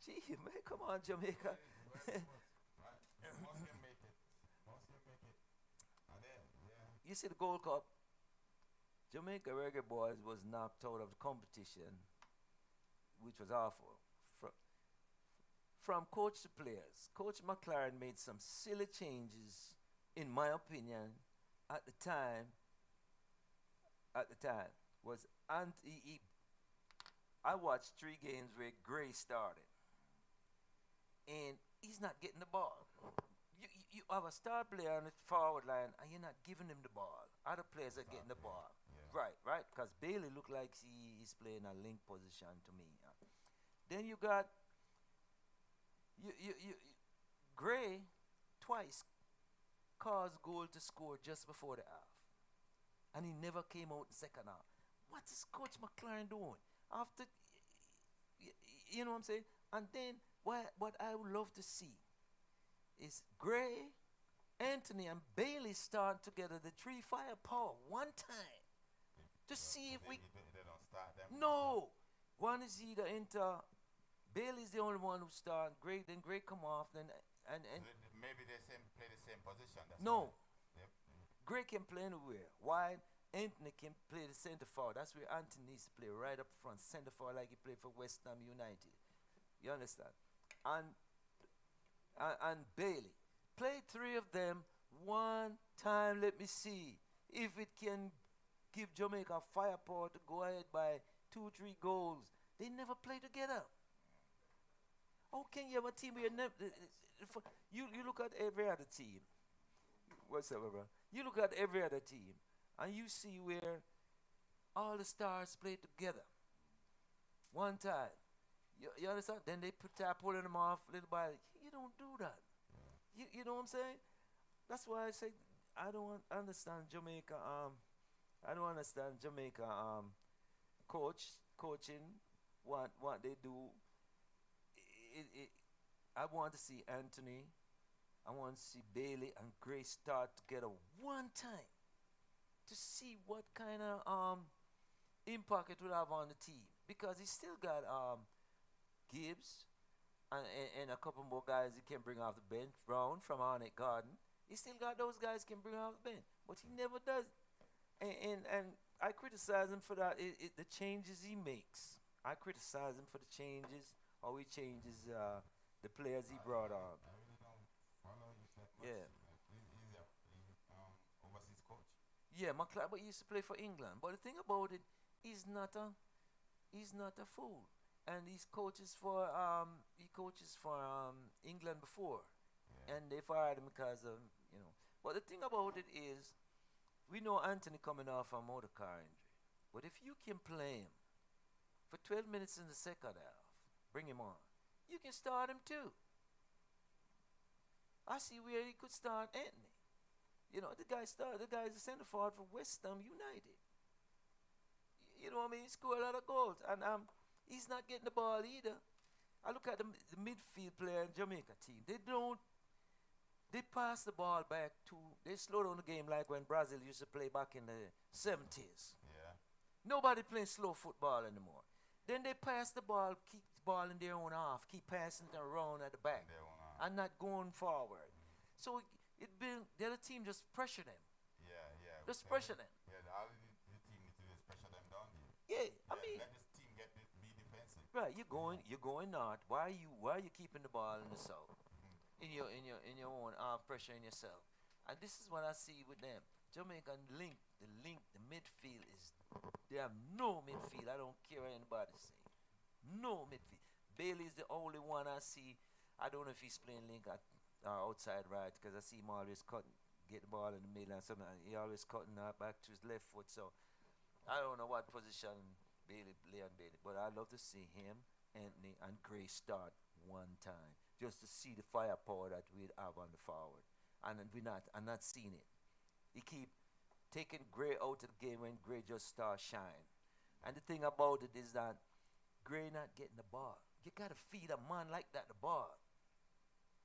Speaker 1: Gee, man, come on, Jamaica.
Speaker 2: Most can make it. Most can make it. And then, yeah.
Speaker 1: You see the Gold Cup, Jamaica Reggae Boys was knocked out of the competition, which was awful. From coach to players, Coach McLaren made some silly changes, in my opinion, at the time. At the time, was I watched 3 games where Gray started, and he's not getting the ball. You have a star player on the forward line, and you're not giving him the ball. Other players are getting the ball.
Speaker 2: Yeah.
Speaker 1: Right. Because Bailey looked like he's playing a link position to me. Then you got you Gray twice caused goal to score just before the half, and he never came out in second half. What is Coach McLaren doing after? You know what I'm saying? And then what I would love to see is Gray, Anthony, and Bailey start together, the three firepower one time to see if we.
Speaker 2: They don't start them.
Speaker 1: No, one is either enter. Bailey's the only one who start. Then Gray come off. Then and
Speaker 2: Maybe they play the same position. That's
Speaker 1: no,
Speaker 2: why. Yep.
Speaker 1: Gray can play anywhere. Why? Anthony can play the center forward. That's where Anthony needs to play, right up front, center forward, like he played for West Ham United. You understand? And Bailey. Play 3 of them one time. Let me see if it can give Jamaica firepower to go ahead by 2-3 goals. They never play together. How can you have a team where you look at every other team? What's up, bro? You look at every other team, and you see where all the stars play together one time. You understand? Then they start pulling them off little by. You don't do that. You know what I'm saying? That's why I say I don't understand Jamaica. I don't understand Jamaica. Coaching what they do. It, I want to see Anthony. I want to see Bailey and Gray start together one time to see what kind of impact it will have on the team, because he still got Gibbs and a couple more guys he can bring off the bench. Brown from Arnett Garden. He still got those guys can bring off the bench, but he never does. And I criticize him for that. The changes he makes. I criticize him for the changes, how he changes the players he brought on.
Speaker 2: I really don't follow you that much.
Speaker 1: Yeah.
Speaker 2: He's a overseas coach.
Speaker 1: Yeah, McLaren, but he used to play for England. But the thing about it, he's not a fool, and he coaches for England before,
Speaker 2: Yeah.
Speaker 1: and they fired him because of. But the thing about it is, we know Anthony coming off a motor car injury, but if you can play him for 12 minutes in the second half, bring him on. You can start him too. I see where he could start Anthony. The guy's a center forward for West Ham United. You know what I mean? He scored a lot of goals, and he's not getting the ball either. I look at the midfield player in Jamaica team. They pass the ball back to. They slow down the game like when Brazil used to play back in the 70s.
Speaker 2: Yeah.
Speaker 1: Nobody playing slow football anymore. Then they pass the ball, keep the ball in their own half, keep passing it around at the back, and not going forward. So the other team just pressure them.
Speaker 2: Yeah.
Speaker 1: Just pressure them.
Speaker 2: Yeah, all the team needs to do is pressure them down here.
Speaker 1: Yeah, I mean,
Speaker 2: let this team be defensive.
Speaker 1: right? You're going north. Why are you keeping the ball in the south? In your own pressure in yourself. And this is what I see with them. Jamaican the midfield is, they have no midfield. I don't care what anybody say. No midfield. Bailey's the only one I see. I don't know if he's playing link outside right, because I see him always cutting, get the ball in the middle and something. He always cutting back to his left foot. So I don't know what position Leon Bailey, but I love to see him, Anthony, and Gray start one time, just to see the firepower that we have on the forward. And I'm not seeing it. He keep taking Gray out of the game when Gray just starts shine. And the thing about it is that Gray not getting the ball. You gotta feed a man like that the ball.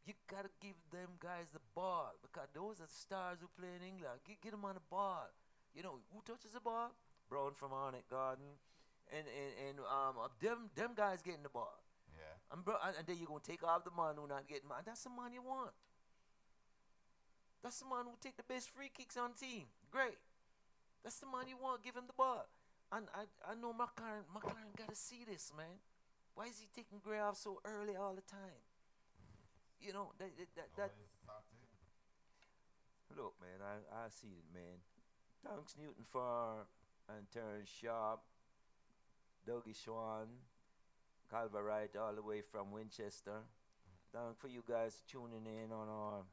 Speaker 1: You gotta give them guys the ball, because those are the stars who play in England. Get them on the ball. Who touches the ball? Brown from Arnett Garden, and them guys getting the ball.
Speaker 2: Yeah.
Speaker 1: And then you're going to take off the man who not getting man. That's the man you want. That's the man who take the best free kicks on the team. Great. That's the man you want. Give him the ball. And I know McLaren got to see this, man. Why is he taking Gray off so early all the time? That look, man, I see it, man. Thanks, Newton, and Terrence Sharp, Dougie Schwan, Calver Wright, all the way from Winchester. Thank for you guys tuning in on our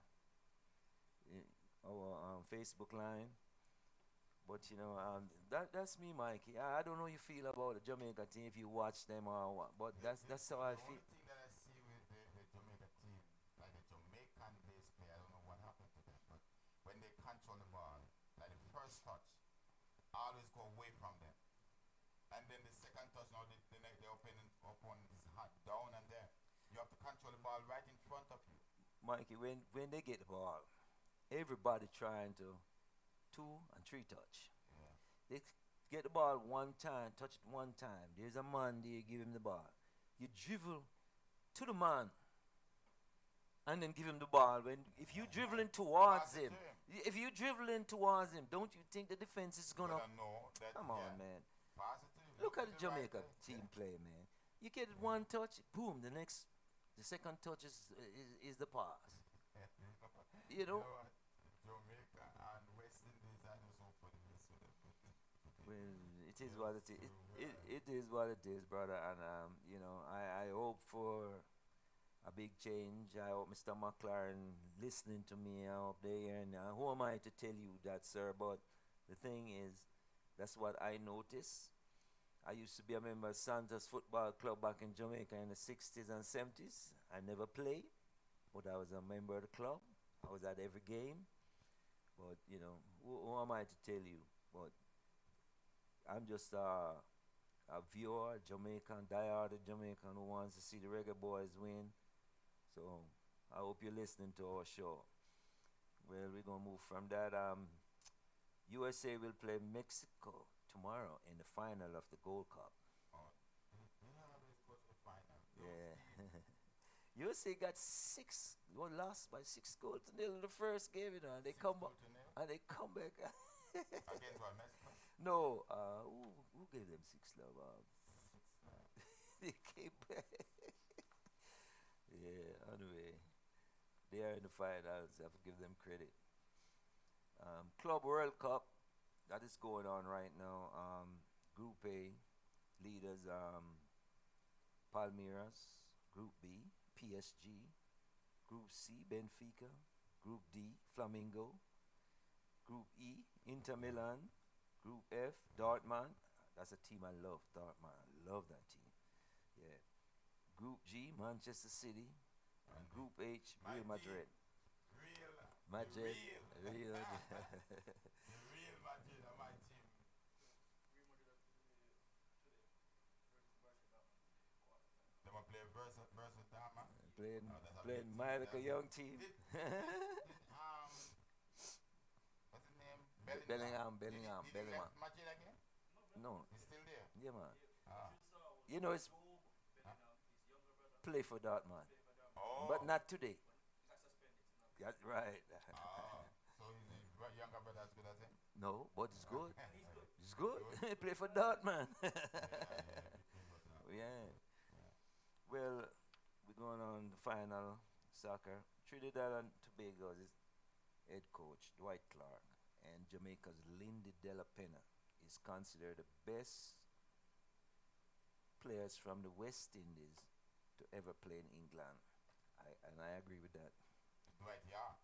Speaker 1: Facebook line. But that's me, Mikey. I don't know how you feel about the Jamaica team, if you watch them or what. But that's how I feel.
Speaker 2: The only thing that I see with the Jamaica team, like the Jamaican-based play, I don't know what happened to them, but when they control the ball, like the first touch, always go away from them. And then the second touch, now the opponent is hot down and there. You have to control the ball right in front of you.
Speaker 1: Mikey, when they get the ball, everybody trying to 2 and 3 touch.
Speaker 2: Yeah.
Speaker 1: They get the ball one time, touch it one time. There's a man there, give him the ball. You dribble to the man and then give him the ball. If you dribbling towards him, don't you think the defense is gonna? Come on, man. Look at the Jamaica team play, man. You get one touch, boom. The second touch is the pass.
Speaker 2: Jamaica and West Indies, I know so for the mess with them.
Speaker 1: Well, it is what it is. It is what it is, brother. And I hope for a big change. I hope Mr. McLaren listening to me out there. And who am I to tell you that, sir? But the thing is, that's what I noticed. I used to be a member of Santos Football Club back in Jamaica in the 60s and 70s. I never played. but I was a member of the club. I was at every game. But who am I to tell you? But I'm just a viewer, Jamaican, diehard Jamaican who wants to see the Reggae Boys win. So I hope you're listening to our show. Well, we're gonna move from that. USA will play Mexico tomorrow in the final of the Gold Cup.
Speaker 2: Oh, we always go to the final.
Speaker 1: Yeah. USA got lost by 6 goals to nil in the first game, and they come back. And they come back.
Speaker 2: Against what, Mexico?
Speaker 1: No, who gave them 6 love? They came back. Yeah, anyway, they are in the finals. I have to give them credit. Club World Cup, that is going on right now. Group A, leaders Palmeiras. Group B, PSG. Group C, Benfica. Group D, Flamengo. Group E, Inter Milan. Group F, Dortmund. That's a team I love, Dortmund. I love that team. Yeah. Group G, Manchester City. And Group H, Real Madrid.
Speaker 2: Real
Speaker 1: Madrid.
Speaker 2: Real Madrid are my team. They want to play versus Dortmund.
Speaker 1: Playing my like a young team.
Speaker 2: What's his name?
Speaker 1: Bellingham.
Speaker 2: Did he left Madrid again?
Speaker 1: No.
Speaker 2: He's still there.
Speaker 1: Yeah, man.
Speaker 2: Ah.
Speaker 1: It's play for Dortmund.
Speaker 2: Oh.
Speaker 1: But not today. That's right.
Speaker 2: So his younger brother as good as him?
Speaker 1: No, but it's good. It's good. Play for Dortmund. Yeah. Well, we're going on the final soccer. Trinidad and Tobago's head coach, Dwight Clark, and Jamaica's Lindy De La Pena is considered the best players from the West Indies to ever play in England. I agree with that.
Speaker 2: Dwight, yeah.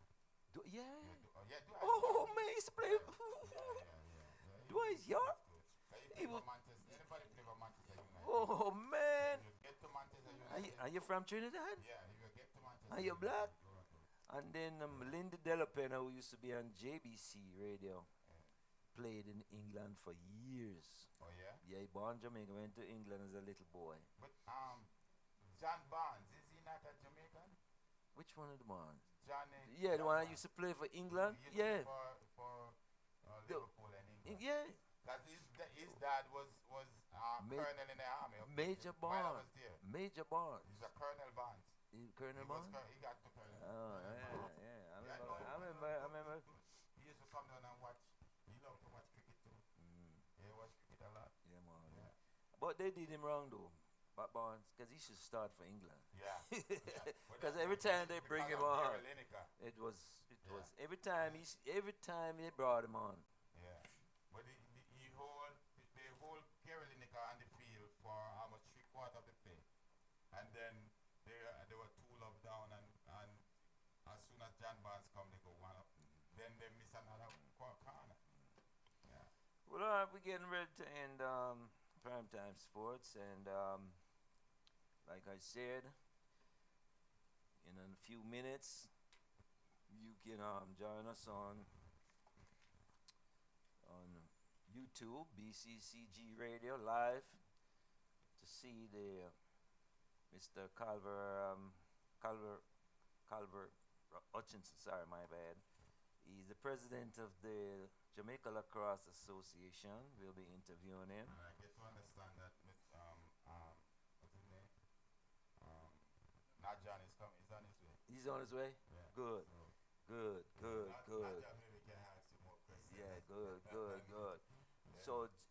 Speaker 1: Yeah.
Speaker 2: Dwight.
Speaker 1: Oh, man, he's playing. Dwight, yeah.
Speaker 2: He was Manchester. Anybody play for Manchester United?
Speaker 1: Oh, man.
Speaker 2: You get to Manchester United.
Speaker 1: Are you from Trinidad?
Speaker 2: Yeah, you will get to Manchester.
Speaker 1: Are you black?
Speaker 2: United.
Speaker 1: And then Linda De La Pena, who used to be on BCCGRADIO, played in England for years.
Speaker 2: Oh yeah.
Speaker 1: Yeah, he born in Jamaica, went to England as a little boy.
Speaker 2: But John Barnes, is he not a Jamaican?
Speaker 1: Which one of the ones?
Speaker 2: Johnny.
Speaker 1: Yeah, the one that used to play for England.
Speaker 2: He used to
Speaker 1: Yeah,
Speaker 2: play for Liverpool and England.
Speaker 1: yeah.
Speaker 2: Because his dad was colonel in the army.
Speaker 1: Major
Speaker 2: While I
Speaker 1: Barnes.
Speaker 2: was there.
Speaker 1: Major Barnes.
Speaker 2: He's a Colonel Barnes.
Speaker 1: Colonel Barnes.
Speaker 2: He got to Colonel.
Speaker 1: Oh
Speaker 2: Barnes.
Speaker 1: yeah.
Speaker 2: Yeah,
Speaker 1: I remember.
Speaker 2: He used to come down and watch. He loved to watch cricket too. He watched cricket a lot.
Speaker 1: Yeah, man.
Speaker 2: Yeah.
Speaker 1: But they did him wrong though, Barnes, because he should start for England.
Speaker 2: Yeah.
Speaker 1: Because every time they bring him on,
Speaker 2: Gary Lineker.
Speaker 1: it was every time they brought him on.
Speaker 2: Yeah. But they hold Gary Lineker on the field for almost 3/4 of the play. And then they were 2 love down and as soon as John Barnes come they go 1 up. Then they miss another corner. Yeah.
Speaker 1: Well, we're getting ready to end primetime sports, and like I said, in a few minutes, you can join us on YouTube, BCCGRADIO live, to see the Mr. Calver Hutchinson. Sorry, my bad. He's the president of the Jamaica Lacrosse Association. We'll be interviewing him.
Speaker 2: And I get to understand that what's his name? Not John is on his way.
Speaker 1: He's on his way?
Speaker 2: Yeah.
Speaker 1: Good.
Speaker 2: So,
Speaker 1: Good.
Speaker 2: Not John, maybe can ask you more questions.
Speaker 1: Yeah, good.
Speaker 2: Yeah.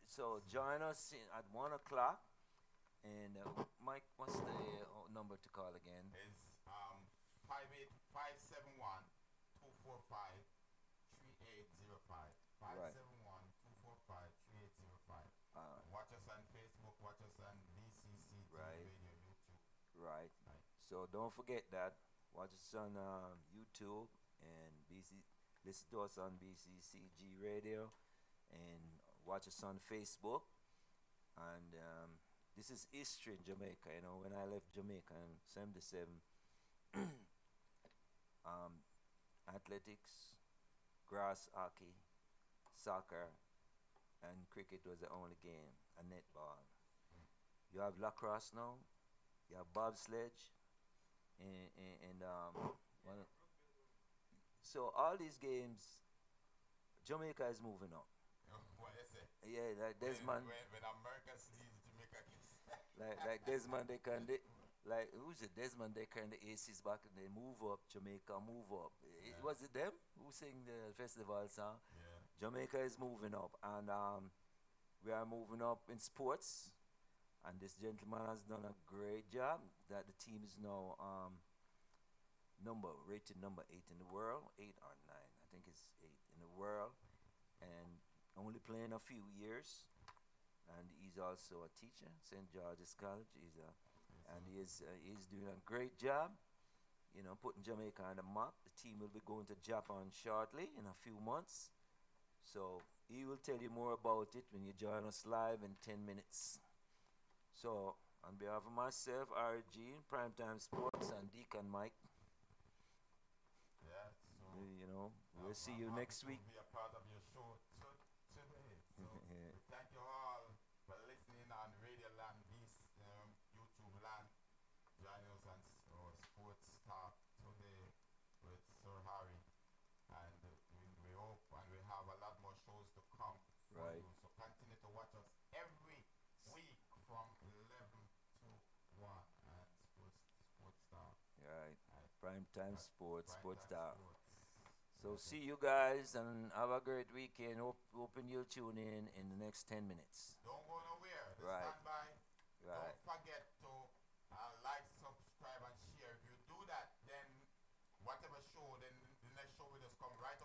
Speaker 1: So join us at 1 o'clock. And Mike, what's the number to call again?
Speaker 2: It's 571-245-3805. 571-245-3805. Watch us on Facebook, watch us on BCC Radio, YouTube.
Speaker 1: Right. So don't forget that. Watch us on YouTube and listen to us on BCCGRADIO, and watch us on Facebook. And this is history in Jamaica. When I left Jamaica in 77, athletics, grass hockey, soccer, and cricket was the only game, and netball. You have lacrosse now, you have bobsledge, and one, so all these games, Jamaica is moving up.
Speaker 2: What they say?
Speaker 1: Yeah, like Desmond,
Speaker 2: When America sees Jamaica kids.
Speaker 1: like Desmond Deacon, like who's it? Desmond Deacon, the Aces back, and they move up. Jamaica move up.
Speaker 2: Yeah.
Speaker 1: Was it them who sing the festival song?
Speaker 2: Yeah.
Speaker 1: Jamaica is moving up, and we are moving up in sports. And this gentleman has done a great job. That the team is now rated number 8 in the world, 8 or 9. I think it's 8 in the world, and only playing a few years. And he's also a teacher, St. George's College. And he's doing a great job. You know, putting Jamaica on the map. The team will be going to Japan shortly in a few months. So he will tell you more about it when you join us live in 10 minutes. So, on behalf of myself, RG, Primetime Sports, and Deacon Mike,
Speaker 2: Yeah. So
Speaker 1: you know, we'll see you next week.
Speaker 2: To be a part of your show today. So we thank you all for listening on Radio Land, YouTube Land. Join us on Sports Talk today with Sir Harry, and we hope and we have a lot more shows to come.
Speaker 1: Right.
Speaker 2: So continue to watch us every week from 11 to 1 and Sports Talk.
Speaker 1: Right. Primetime Sports, Sports
Speaker 2: Primetime
Speaker 1: Talk.
Speaker 2: Sports.
Speaker 1: So, see you guys and have a great weekend. Hoping you'll tune in the next 10 minutes.
Speaker 2: Don't go nowhere. Just
Speaker 1: Right.
Speaker 2: stand by.
Speaker 1: Right.
Speaker 2: Don't forget to like, subscribe, and share. If you do that, then whatever show, then the next show will just come right